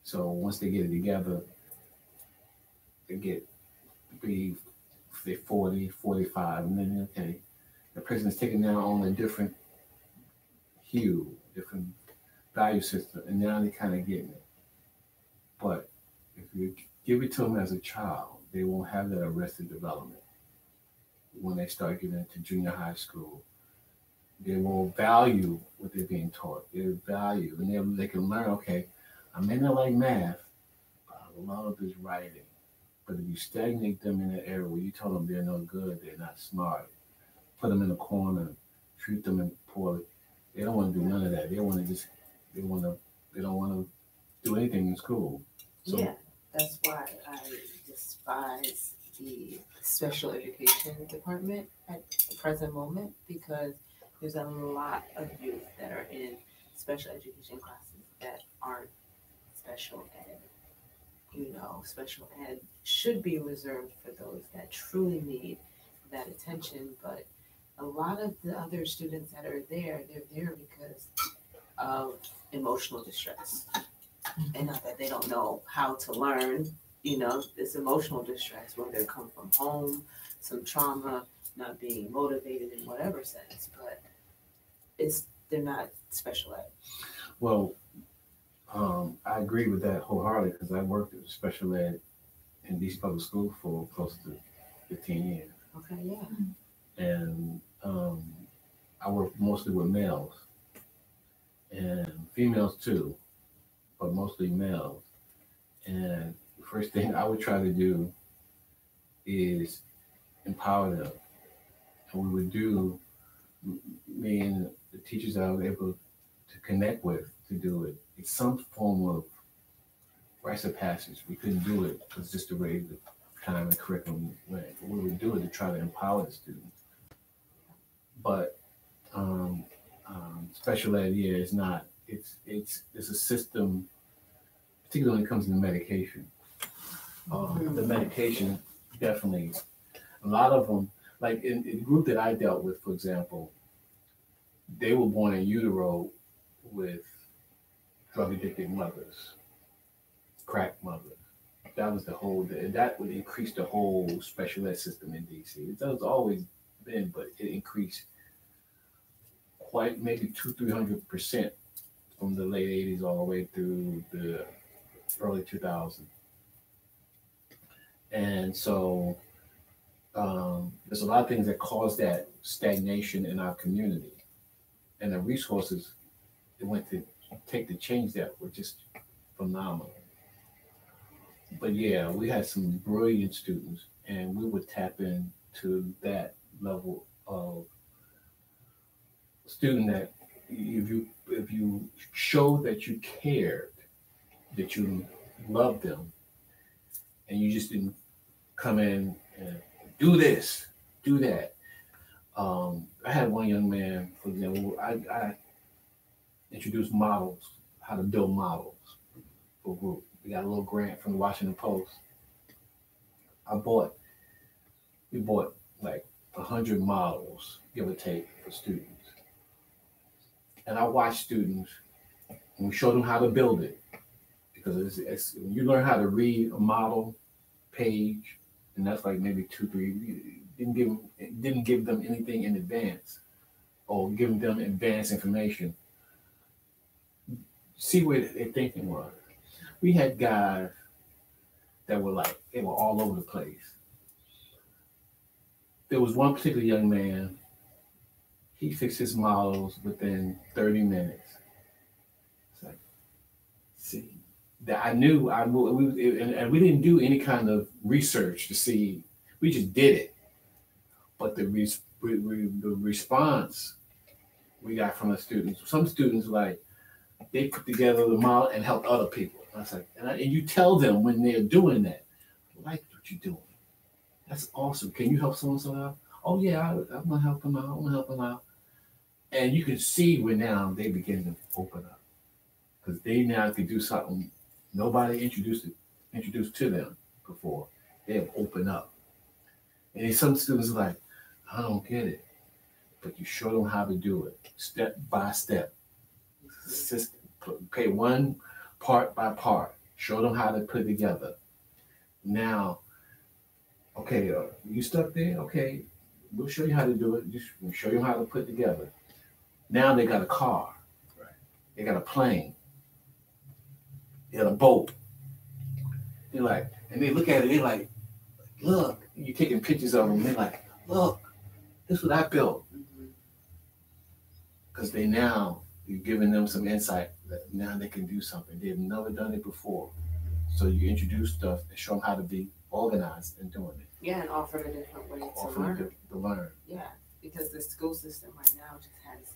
So once they get it together, they get to be, they're 40, 45, and then, okay, the person is taking now on a different hue, different value system, and now they're kind of getting it. But if you give it to them as a child, they won't have that arrested development. When they start getting into junior high school, they will value what they're being taught. They value, and they can learn, okay, I may not like math, but I love this writing. But if you stagnate them in that area where you tell them they're no good, they're not smart, put them in a corner, treat them poorly, they don't want to do none of that. They don't want to do anything in school. So, Yeah, that's why I despise the special education department at the present moment because there's a lot of youth that are in special education classes that aren't special ed. Special ed should be reserved for those that truly need that attention, but a lot of the other students that are there, they're there because of emotional distress. And not that they don't know how to learn, this emotional distress, whether it come from home, some trauma, not being motivated in whatever sense, but they're not special ed. Well, I agree with that wholeheartedly because I worked at special ed in DC Public School for close to 15 years. Okay, yeah. And I worked mostly with males and females too, but mostly males. And the first thing I would try to do is empower them. And we would do, me and the teachers that I was able to connect with to do it, it's some form of rites of passage. We couldn't do it because just the way the time and curriculum went. But we would do it to try to empower the students. But special ed, yeah, it's not. It's a system, particularly when it comes to medication. The medication definitely. A lot of them, like in the group that I dealt with, for example, they were born in utero with drug addicted mothers, crack mothers. That was the whole, and that would increase the whole special ed system in DC. It has always been, but it increased quite maybe 200-300% from the late 80s all the way through the early 2000s. And so there's a lot of things that cause that stagnation in our community, and the resources it went to take to change that were just phenomenal. But yeah, we had some brilliant students, and we would tap into that level of student that if you showed that you cared, that you loved them, and you just didn't come in and do this, do that. I had one young man, for example, I introduced models, how to build models for a group. We got a little grant from the Washington Post. We bought like 100 models, give or take, for students. And I watched students, and we showed them how to build it. Because it's when you learn how to read a model page, and that's like maybe 2-3, didn't give them anything in advance or giving them advanced information. See where their thinking was. We had guys that were like, they were all over the place. There was one particular young man, he fixed his models within 30 minutes. It's like, see, that I knew, and we didn't do any kind of research to see, we just did it. But the response we got from the students, some students like, they put together the model and helped other people. I was like, and you tell them when they're doing that, I like what you're doing. That's awesome. Can you help someone out? Oh yeah, I'm gonna help them out. I'm gonna help them out. And you can see when now they begin to open up because they now can do something nobody introduced to them before. They have opened up. And then some students are like, I don't get it, but you show them how to do it step by step. System. Okay, one part by part. Show them how to put it together. Now, okay, you stuck there? Okay, we'll show you how to do it. We'll show you how to put it together. Now they got a car. Right. They got a plane. They got a boat. They're like, and they look at it, they're like, look, you're taking pictures of them. They're like, look, this is what I built. Because you're giving them some insight that now they can do something. They've never done it before. So you introduce stuff and show them how to be organized in doing it. Yeah, and offer a different way to learn. Yeah, because the school system right now just has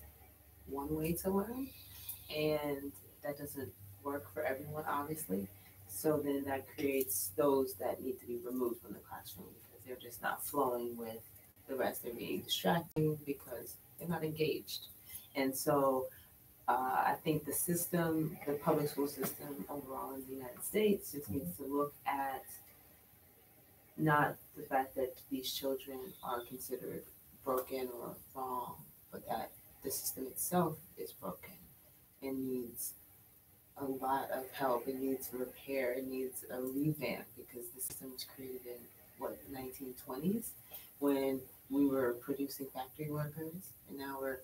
one way to learn, and that doesn't work for everyone, obviously. So then that creates those that need to be removed from the classroom because they're just not flowing with the rest. They're being distracting because they're not engaged. And so I think the system, the public school system overall in the United States, just needs to look at not the fact that these children are considered broken or wrong, but that the system itself is broken and needs a lot of help. It needs repair. It needs a revamp because the system was created in what, the 1920s, when we were producing factory workers, and now we're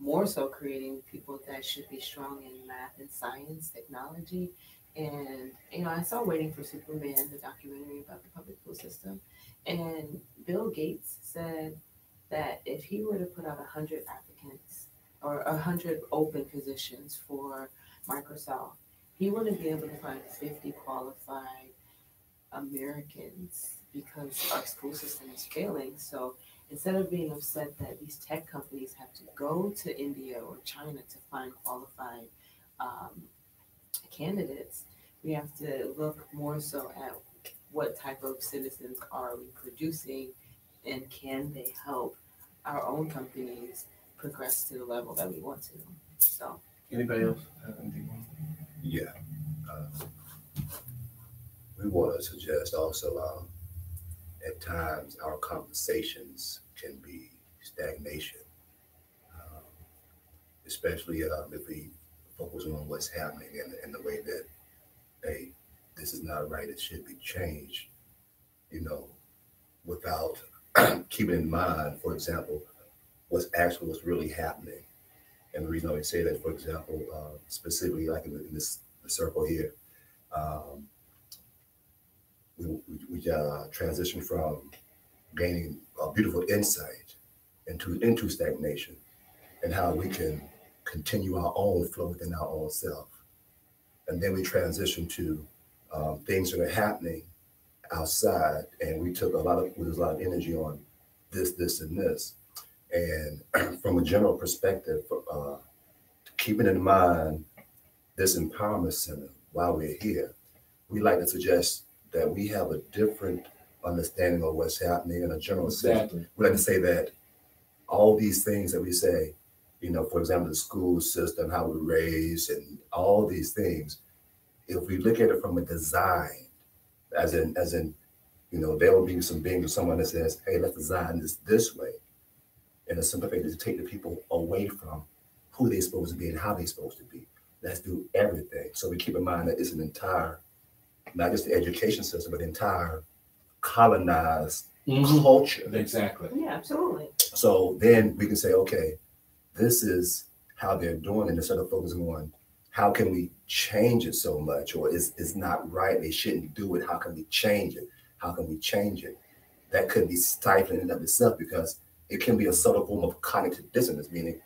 more so creating people that should be strong in math and science, technology. And, I saw Waiting for Superman, the documentary about the public school system. And Bill Gates said that if he were to put out 100 applicants or 100 open positions for Microsoft, he wouldn't be able to find 50 qualified Americans because our school system is failing. So instead of being upset that these tech companies have to go to India or China to find qualified candidates, we have to look more so at what type of citizens are we producing and can they help our own companies progress to the level that we want to. So, Anybody else have anything? Yeah. We want to suggest also at times our conversations can be stagnation, especially if we focus on what's happening and the way that, hey, this is not right, it should be changed, without keeping in mind, for example, what's really happening. And the reason I would say that, for example, specifically like in this the circle here, we transitioned from gaining a beautiful insight into stagnation and how we can continue our own flow within our own self. And then we transitioned to things that are happening outside, and we took a lot of energy on this, and this. And from a general perspective, keeping in mind this empowerment center while we're here, we like to suggest that we have a different understanding of what's happening in a general sense. We like to say that all these things that we say, for example, the school system, how we raise, and all these things, if we look at it from a design, as in, there will be someone that says, hey, let's design this way. And a simple thing is to take the people away from who they're supposed to be and how they're supposed to be. Let's do everything. So we keep in mind that it's an entire, not just the education system, but the entire colonized culture. Exactly. Yeah, absolutely. So then we can say, okay, this is how they're doing it, instead of focusing on how can we change it so much, or it's not right, they shouldn't do it. How can we change it? How can we change it? That could be stifling in and of itself, because it can be a subtle form of cognitive dissonance, meaning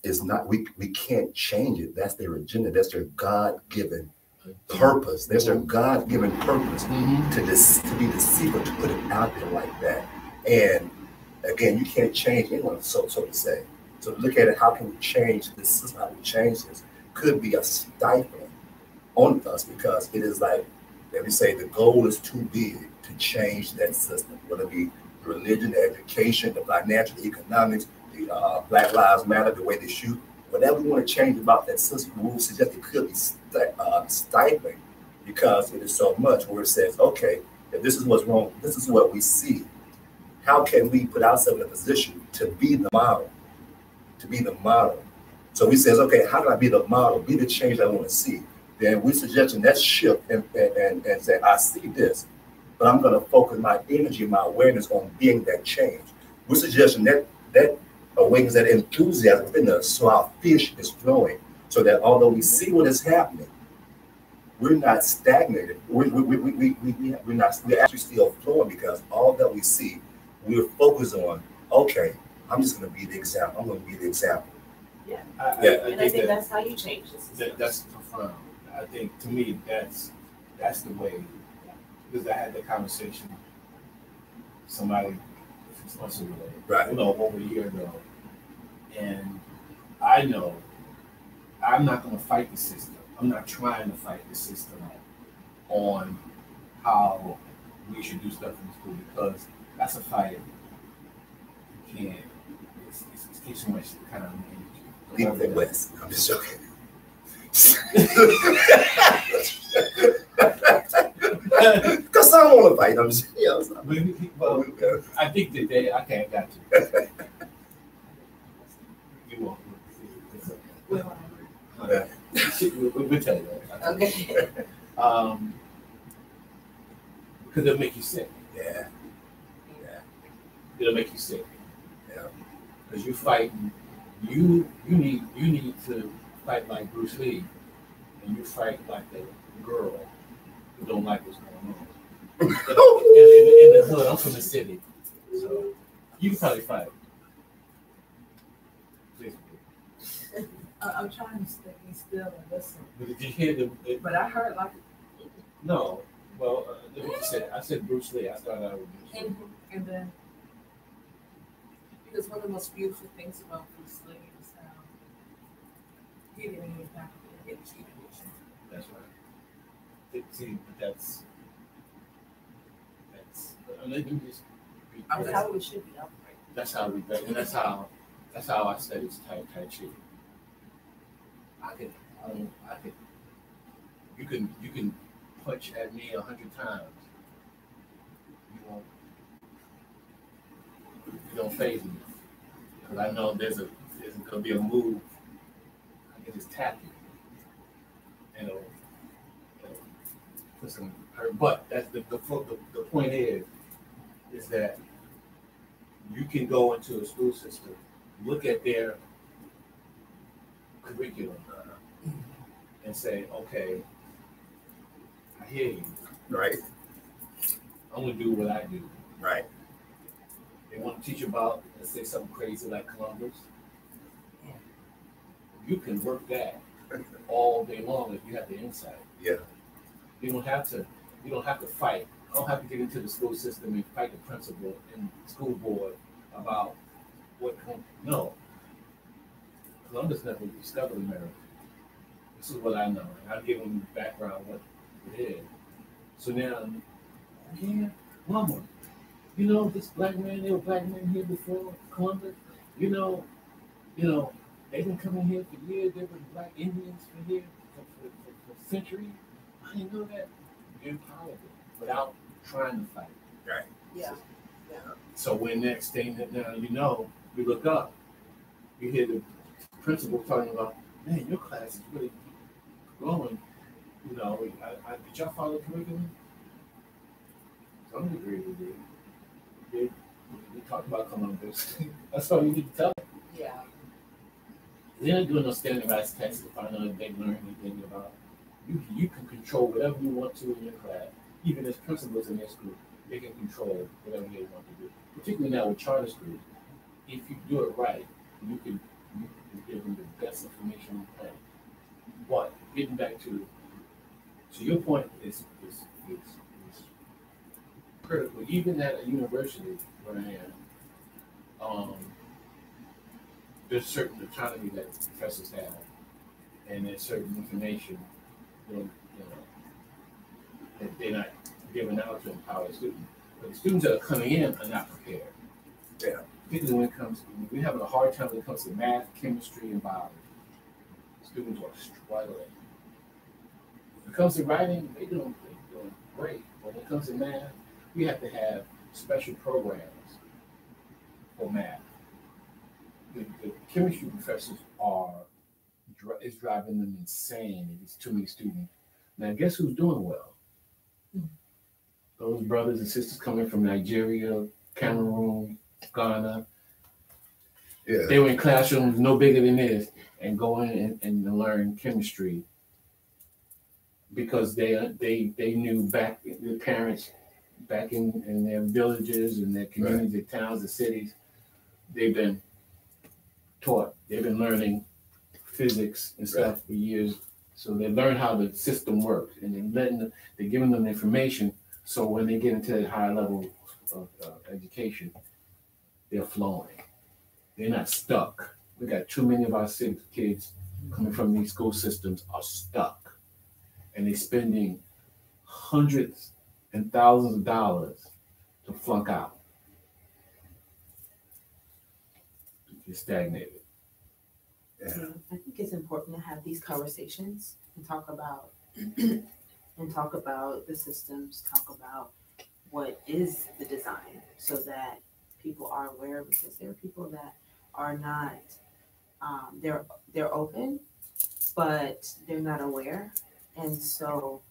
it's not, we can't change it. That's their agenda. That's their God-given purpose. That's their God-given purpose to be deceitful, to put it out there like that. And again, you can't change anyone, so to say. So look at it, how can we change this system? How can we change this? Could be a stifling on us, because it is like, let me say, the goal is too big to change that system, whether it be religion, the education, the financial, the economics, the Black Lives Matter, the way they shoot, whatever we want to change about that system, we will suggest it could be stifling, because it is so much where it says, okay, if this is what's wrong, this is what we see. How can we put ourselves in a position to be the model? So we says, okay, how can I be the model, be the change that I want to see? Then we're suggesting that shift and say, I see this, but I'm going to focus my energy, my awareness on being that change. We're suggesting that awakens that enthusiasm within us, so our fish is flowing, so that although we see what is happening, we're not stagnated. We're actually still flowing, because all that we see, we're focused on, okay, I'm just going to be the example. I'm going to be the example. Yeah. I think that's how you change this. That's profound. I think, to me, that's the way, because I had the conversation with somebody 6 months ago, right? Over a year ago, and I know I'm not going to fight the system. I'm not trying to fight the system on how we should do stuff in school, because that's a fight you can't. It takes so much kind of energy. Leave the West. I'm just joking. Because I don't want to fight. I'm just, Well, I think that they, okay, I got you. You won't. We'll tell you that. Okay. Because it'll make you sick. Yeah. It'll make you sick. Yeah. Because you fighting, you need to fight like Bruce Lee, and you fight like a girl who don't like what's going on. In the hood, I'm from the city, so you can probably fight. Please. I'm trying to stay still and listen. But did you hear the? But I heard like. No. Well, look what you said. I said Bruce Lee. I started out with Bruce Lee. And then, because one of the most beautiful things about Bruce Lee is how he didn't even have to get cheated. That's right. See, but that's. Let me just. That's how it should be operated. That's how we. And that's how I studied Tai Chi. I could. You can punch at me 100 times. You don't phase me. Because I know there's gonna be a move. I can just tap you. And it'll put some hurt. But that's the point is that you can go into a school system, look at their curriculum, and say, okay, I hear you. Right. I'm gonna do what I do. Right. They want to teach you about, let's say, something crazy like Columbus. You can work that all day long if you have the insight. Yeah. You don't have to fight. I don't have to get into the school system and fight the principal and school board about what. No. Columbus never discovered America. This is what I know. And I'll give them background what it is. So now, yeah, mama, this black man, there were black men here before Columbus. They've been coming here for years. There were black Indians for here for centuries. I didn't know that. You're empowered without trying to fight. Right. Yeah. So when next thing that now you look up, you hear the principal talking about, man, your class is really growing. Did y'all follow the curriculum? Some degree we did. We talked about Columbus. That's all you need to tell them. Yeah. They're not doing no standardized tests to find out if they learn anything about. You can control whatever you want to in your class. Even as principals in their school, they can control whatever they want to do. Particularly now with charter schools, if you do it right, you can give them the best information you can. But getting back to your point is critical. Even at a university where I am, there's certain autonomy that professors have, and there's certain information that they're not giving out to empower students. But the students that are coming in are not prepared. Yeah. Particularly we're having a hard time when it comes to math, chemistry, and biology. Students are struggling. When it comes to writing, they're doing great. But when it comes to math, we have to have special programs for math. The chemistry professors it's driving them insane. It's too many students. Now, guess who's doing well? Those brothers and sisters coming from Nigeria, Cameroon, Ghana. Yeah. They were in classrooms no bigger than this and go in and learn chemistry because they knew back the parents back in their villages and their communities, their towns, the cities. They've been taught. They've been learning physics and stuff for years. So they learn how the system works, and they're giving them information. So when they get into that higher level of education, they're flowing. They're not stuck. We got too many of our kids coming from these school systems are stuck, and they're spending hundreds and thousands of dollars to flunk out. You're stagnated. Yeah, I think it's important to have these conversations and talk about the systems, talk about what is the design so that people are aware because there are people that are not they're open but they're not aware. And so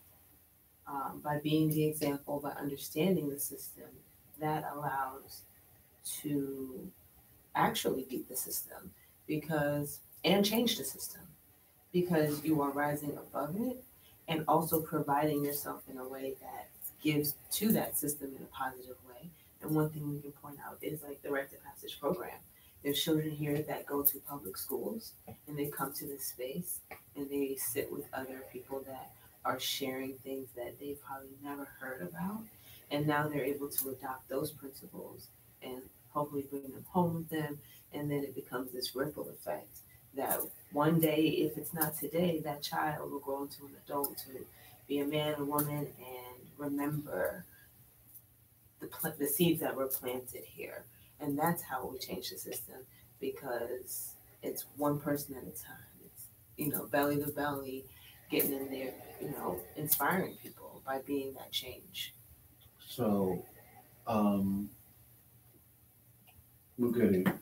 by being the example, by understanding the system, that allows to actually beat the system because and change the system because you are rising above it and also providing yourself in a way that gives to that system in a positive way. And one thing we can point out is like the Rite of Passage program. There's children here that go to public schools and they come to this space and they sit with other people that are sharing things that they've probably never heard about. And now they're able to adopt those principles and hopefully bring them home with them. And then it becomes this ripple effect that one day, if it's not today, that child will grow into an adult to be a man or woman and remember the seeds that were planted here. And that's how we change the system because it's one person at a time. It's, belly to belly, getting in there, inspiring people by being that change. So, we're going to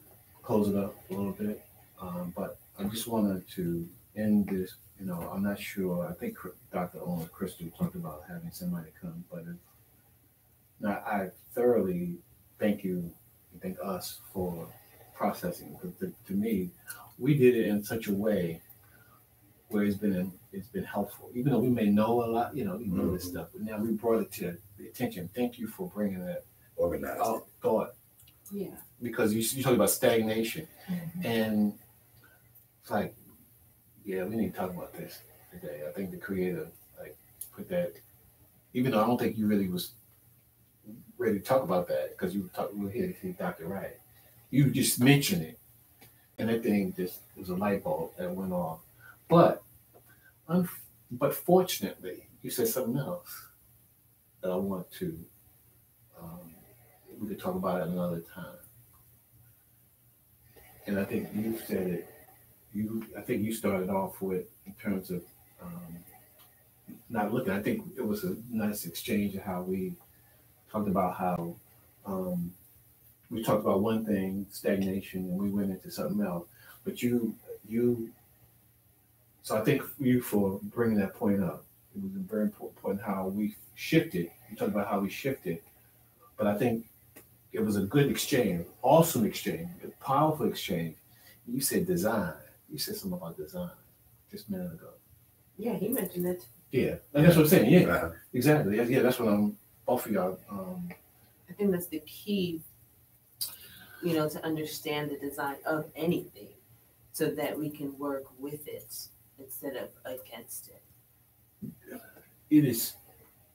close it up a little bit, but I just wanted to end this. I'm not sure. I think Dr. Owen Crystal talked about having somebody come, but now I thoroughly thank you and thank us for processing. Because to me, we did it in such a way where it's been helpful. Even though we may know a lot, we know this stuff, but now we brought it to the attention. Thank you for bringing that Organized. thought. Yeah. Because you talk about stagnation, and it's like, yeah, we need to talk about this today. I think the creator put that, even though I don't think you really was ready to talk about that because we were here to see Dr. Wright. You just mentioned it, and that thing just was a light bulb that went off. But fortunately, you said something else that I want to. We could talk about it another time. And I think you said it. I think you started off with in terms of not looking. I think it was a nice exchange of how we talked about how we talked about one thing, stagnation, and we went into something else. But so I think you for bringing that point up. It was very important how we shifted. You talked about how we shifted, but I think it was a good exchange, awesome exchange, a powerful exchange. You said design. You said something about design just a minute ago. Yeah, he mentioned it. Yeah, and that's what I'm saying. Yeah, exactly. Yeah, that's what both of y'all. I think that's the key, to understand the design of anything so that we can work with it instead of against it. It is,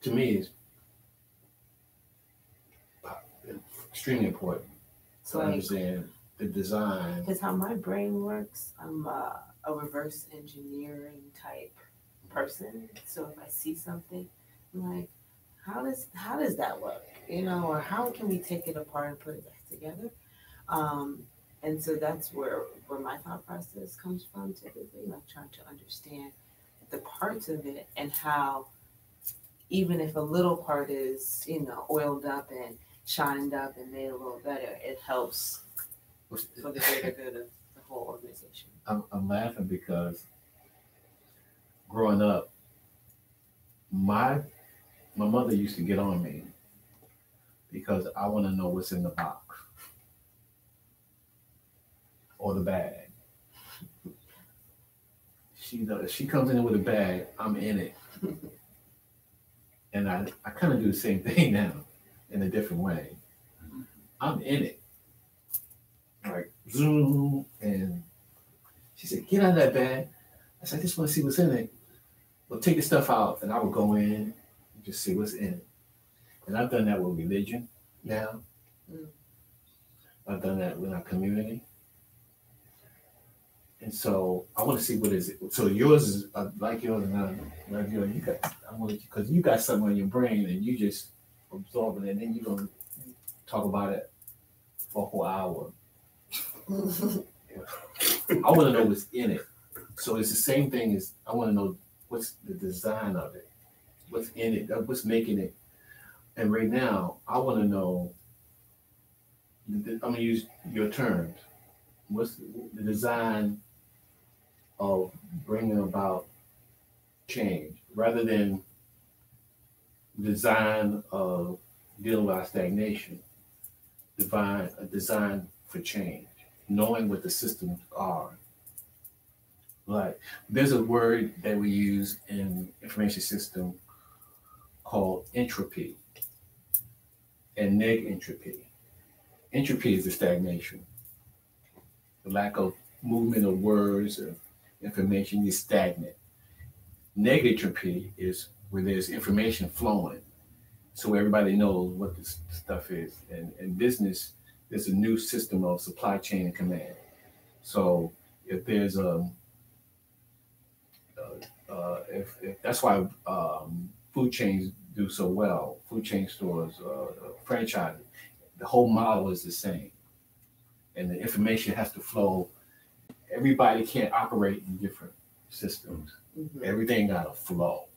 to me, is extremely important to understand the design. Because how my brain works, I'm a reverse engineering type person. So if I see something, I'm like, how does that work? Or how can we take it apart and put it back together? And so that's where my thought process comes from typically, like trying to understand the parts of it and how even if a little part is, oiled up and shined up and made a little better, it helps for the greater good of the whole organization. I'm laughing because growing up, my mother used to get on me because I want to know what's in the box or the bag. She comes in with a bag, I'm in it. And I kind of do the same thing now in a different way. I'm in it. Like, zoom. And she said, get out of that bag. I said, I just want to see what's in it. Well, take the stuff out. And I would go in and just see what's in it. And I've done that with religion now. I've done that with our community. And so I want to see what is it. So yours is like yours and like yours. Because you got something on your brain and you just absorb it, and then you're gonna talk about it for a whole hour. I want to know what's in it. So it's the same thing as I want to know what's the design of it, what's in it, what's making it. And right now, I want to know. I'm gonna use your terms. What's the design of bringing about change, rather than design of dealing with our stagnation? A design for change, knowing what the systems are. Like there's a word that we use in information system called entropy and neg entropy. Entropy is the stagnation, the lack of movement of words or information is stagnant. Neg entropy is where there's information flowing, so everybody knows what this stuff is. And in business, there's a new system of supply chain and command. So if there's if that's why food chains do so well, food chain stores, franchises, the whole model is the same, and the information has to flow. Everybody can't operate in different systems. Mhm. Everything got to flow.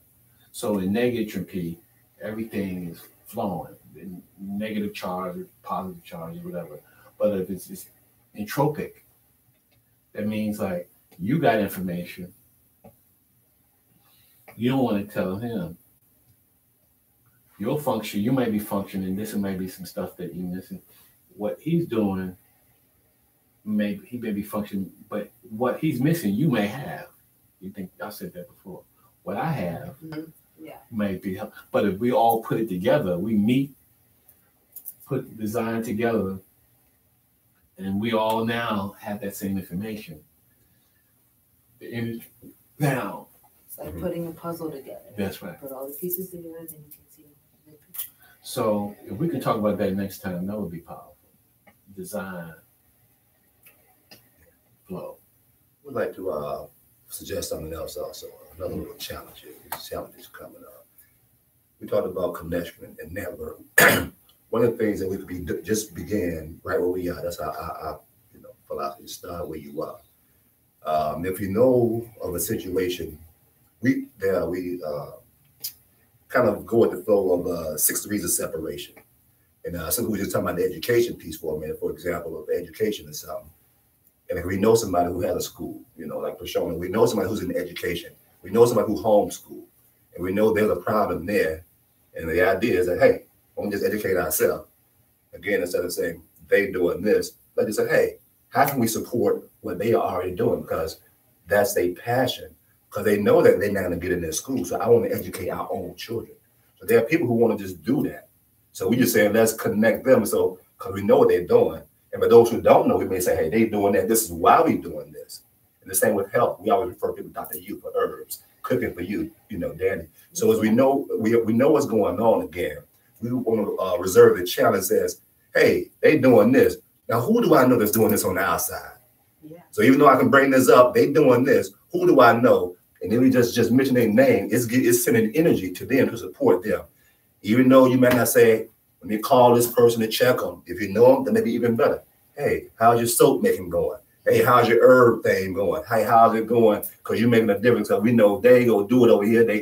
So in negative entropy, everything is flowing, in negative charge, or positive charge, or whatever. But if it's entropic, that means like you got information, you don't want to tell him. Your function, you might be functioning. This might be some stuff that you're missing. What he's doing, he may be functioning, but what he's missing, you may have. You think I said that before? What I have Mhm. Yeah. may be, but if we all put it together, we meet, put the design together, and we all now have that same information. The image now. It's like putting a puzzle together. That's right. Put all the pieces together, then you can see the picture. So if we can talk about that next time, that would be powerful. Design flow. We'd like to suggest something else also, another little challenge here. These challenges coming up. We talked about connection and network. One of the things that we could be just begin right where we are. That's our philosophy. Start where you are. If you know of a situation, we kind of go with the flow of 6 degrees of separation. And since we were just talking about the education piece for a minute, for example, of education or something. And if we know somebody who has a school, like Prashona, we know somebody who's in education, we know somebody who homeschool, and we know there's a problem there. And the idea is that, hey, don't just educate ourselves. Again, instead of saying they doing this, let's just say, hey, how can we support what they are already doing? Because that's their passion. Because they know that they're not going to get in their school. So I want to educate our own children. So there are people who want to just do that. So we just saying, let's connect them. So, because we know what they're doing. And for those who don't know, we may say, hey, they doing that. This is why we doing this. And the same with health. We always refer people to Dr. U for herbs, cooking for you, Danny. So as we know what's going on again, we want to reserve the challenge as, hey, they doing this. Now, who do I know that's doing this on the outside? Yeah. So even though I can bring this up, they doing this. Who do I know? And then we just mention their name. It's sending energy to them to support them. Even though you might not say, let me call this person to check them. If you know them, then maybe even better. Hey, how's your soap making going? Hey, how's your herb thing going? Hey, how's it going? Because you're making a difference. Because we know they go do it over here. They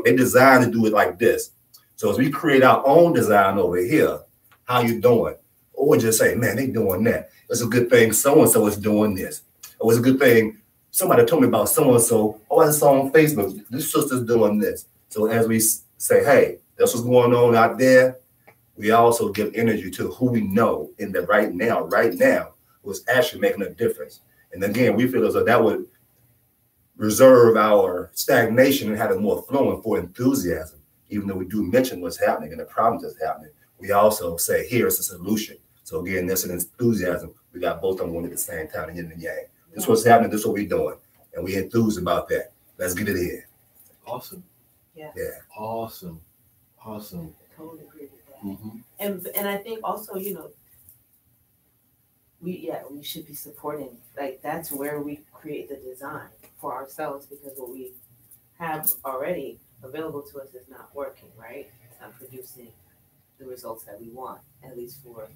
designed to do it like this. So as we create our own design over here, how you doing? Or just say, man, they doing that. It's a good thing so-and-so is doing this. Or it's a good thing somebody told me about so-and-so. Oh, I saw on Facebook, this sister's doing this. So as we say, hey, that's what's going on out there, we also give energy to who we know in the right now, who's actually making a difference. And again, we feel as though that would reserve our stagnation and have it more flowing for enthusiasm. Even though we do mention what's happening and the problems that's happening, we also say, here's the solution. So again, there's an enthusiasm. We got both of them going at the same time, yin and yang. This is what's happening, this is what we're doing. And we enthused about that. Let's get it in. Awesome. Yeah. Awesome. Totally agree with that. Mm-hmm. And I think also, we should be supporting. Like that's where we create the design for ourselves, because what we have already available to us is not working, right? It's not producing the results that we want, at least for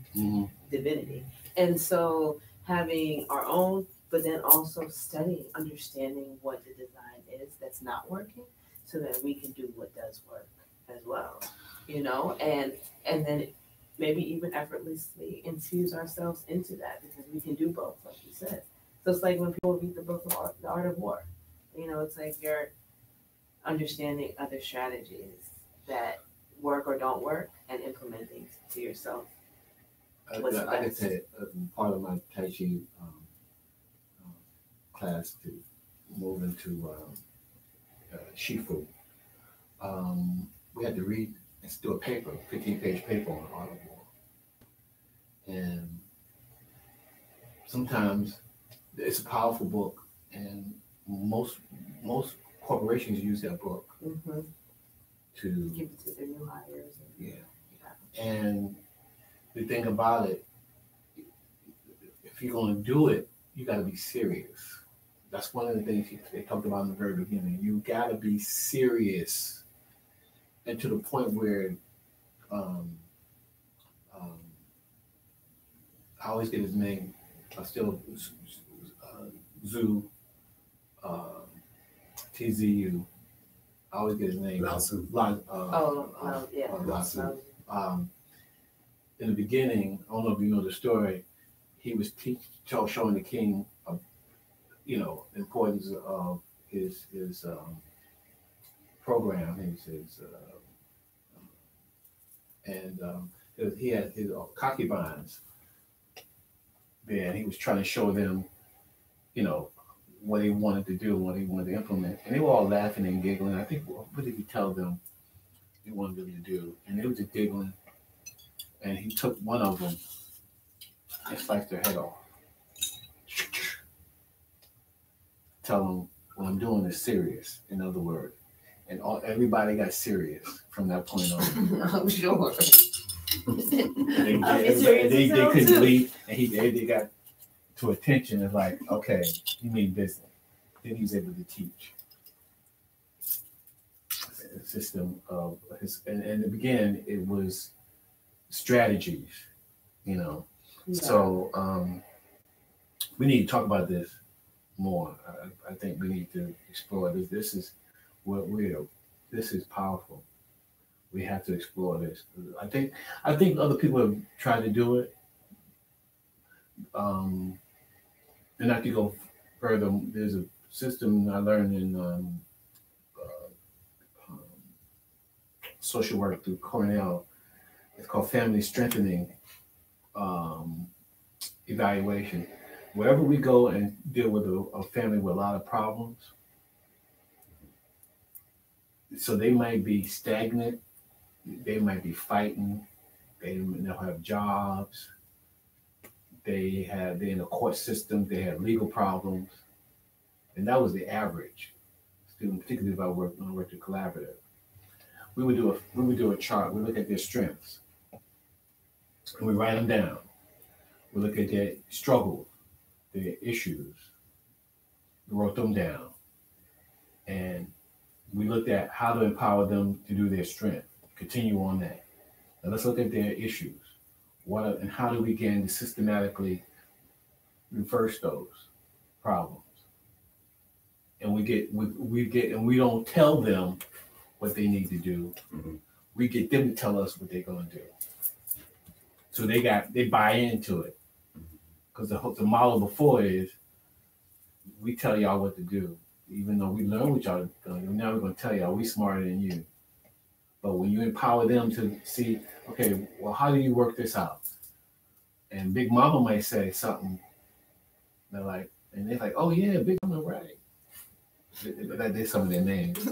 divinity. And so having our own but then also studying, understanding what the design is that's not working, so that we can do what does work as well, and then maybe even effortlessly infuse ourselves into that, because we can do both, like you said. So it's like when people read the book of The Art of War, it's like you're understanding other strategies that work or don't work and implementing to yourself. What's I could best? say part of my Tai Chi class to move into Shifu. We had to read and do a paper, 15-page paper on Art of War. And sometimes it's a powerful book, and most corporations use that book Mm-hmm. to Give it to their new hires. And the thing about it, if you're going to do it, you got to be serious. That's one of the things they talked about in the very beginning. You got to be serious, and to the point where I always get his name. I still Zoo TZU. I always get his name. Lao Tzu. Yeah. Lao Tzu. In the beginning, I don't know if you know the story. He was showing the king, the importance of his program. He had his concubines there, and he was trying to show them, what he wanted to do and what he wanted to implement. And they were all laughing and giggling. I think, what did he tell them he wanted them to do? And they were just giggling. And he took one of them and sliced their head off. Tell them what I'm doing is serious, in other words. And everybody got serious from that point on. I'm sure. They couldn't believe, and they got to attention. It's like, okay, you mean business. Then he's able to teach a system of his, and in the beginning it was strategies, Yeah. So we need to talk about this more. I think we need to explore this. This is what this is powerful. We have to explore this. I think other people have tried to do it. And not to go further, there's a system I learned in social work through Cornell. It's called family strengthening evaluation. Wherever we go and deal with a family with a lot of problems, so they might be stagnant, they might be fighting, they don't have jobs, they're in the court system, they have legal problems, and that was the average student, particularly if I worked at collaborative. We would do a chart. We look at their strengths, and we write them down. We look at their struggles, their issues. We wrote them down, and we looked at how to empower them to do their strength. Continue on that. Now let's look at their issues. And how do we begin to systematically reverse those problems? And we don't tell them what they need to do. Mm-hmm. We get them to tell us what they're going to do. So they buy into it. Because the model before is we tell y'all what to do, even though we learn what y'all are going to do. Now we're going to tell y'all we smarter than you. But when you empower them to see, okay, well, how do you work this out? And Big Mama might say something. They're like, oh yeah, Big Mama, right? That's some of their names.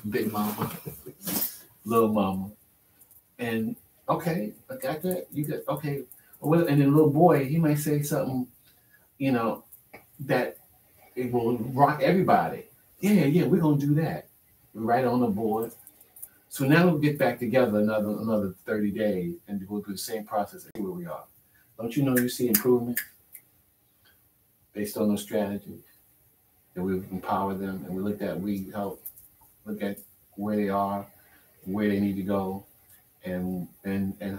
Big Mama, Little Mama, and okay, I got that. You got okay. Well, and then little boy, he might say something, that it will rock everybody. Yeah, we're gonna do that. We write it on the board. So now we'll get back together another 30 days and go through the same process and see where we are. Don't you know you see improvement based on those strategies? And we empower them, and we help look at where they are, where they need to go, and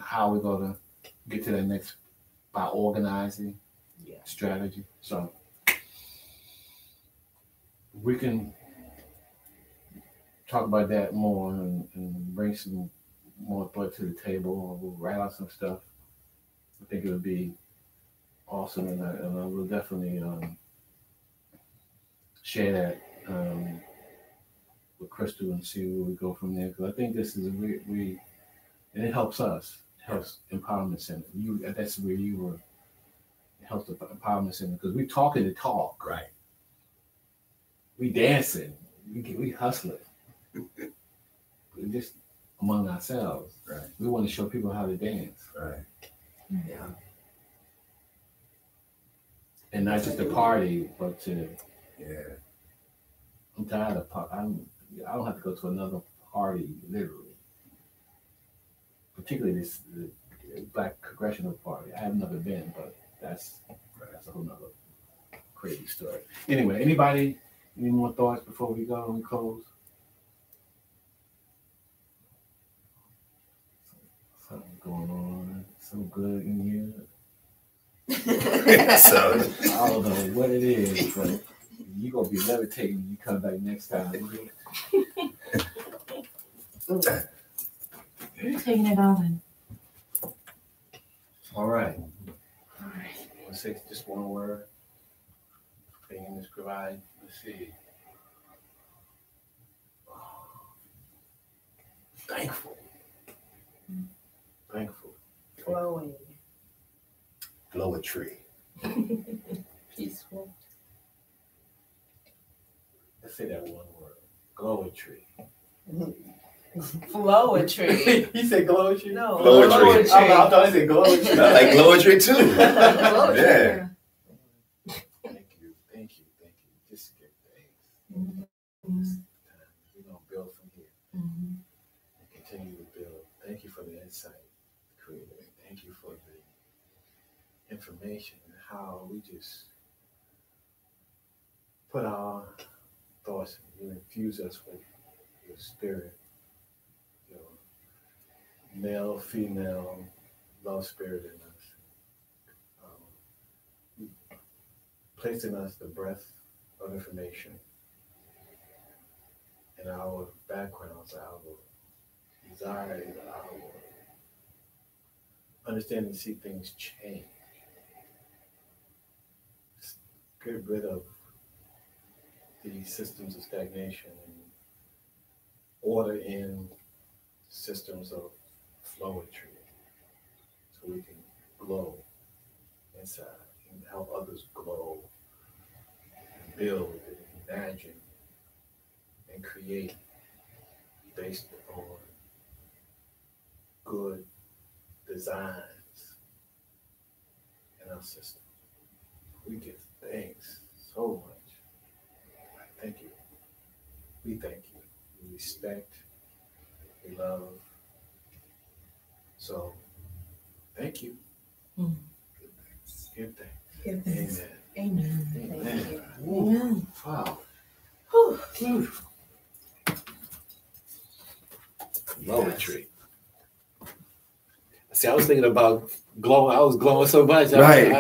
how we're going to get to that next by organizing. strategy. So we can talk about that more and bring some more thought to the table, or we'll write out some stuff. I think it would be awesome, and I will definitely share that with Crystal and see where we go from there. Because I think this is and it helps us, helps Empowerment Center. That's where you were. It helps the Empowerment Center because we talking the talk, Right. We dancing, we hustling. We just among ourselves. Right. We want to show people how to dance. Right. Yeah. And not just a party, but to. Yeah. I'm tired of I don't have to go to another party, literally. Particularly the Black Congressional Party. I have never been, but that's a whole nother crazy story. Anyway, any more thoughts before we go and close? Something going on, so good in here. So I don't know what it is, but you're gonna be levitating when you come back next time. You're taking it all in. All right. Let's say just one word. Thing this provide. Let's see. Thankful. Thankful. Flowing. Gloetry. Peaceful. Let's say that one word. Gloetry. Flowetry. He said gloetry? No. Gloetry. I thought he said gloetry. I like gloetry too. Yeah. Thank you. Just give thanks. We're gonna build from here. And continue to build. Thank you for the insight, Creator. Thank you for the information and how we just put our thoughts, you infuse us with your spirit, your male, female, love spirit in us. Place in us the breath of information and our backgrounds, our desires, our understanding to see things change. Get rid of these systems of stagnation and order in systems of flowetry so we can glow inside and help others glow and build and imagine and create based on good designs in our system. We give thanks so much. Thank you. We thank you. We respect. We love. So, thank you. Give thanks. Give thanks. Amen. Amen. Amen. Amen. Wow. Whew. Beautiful. Poetry. See, I was thinking about glowing. I was glowing so much. Right.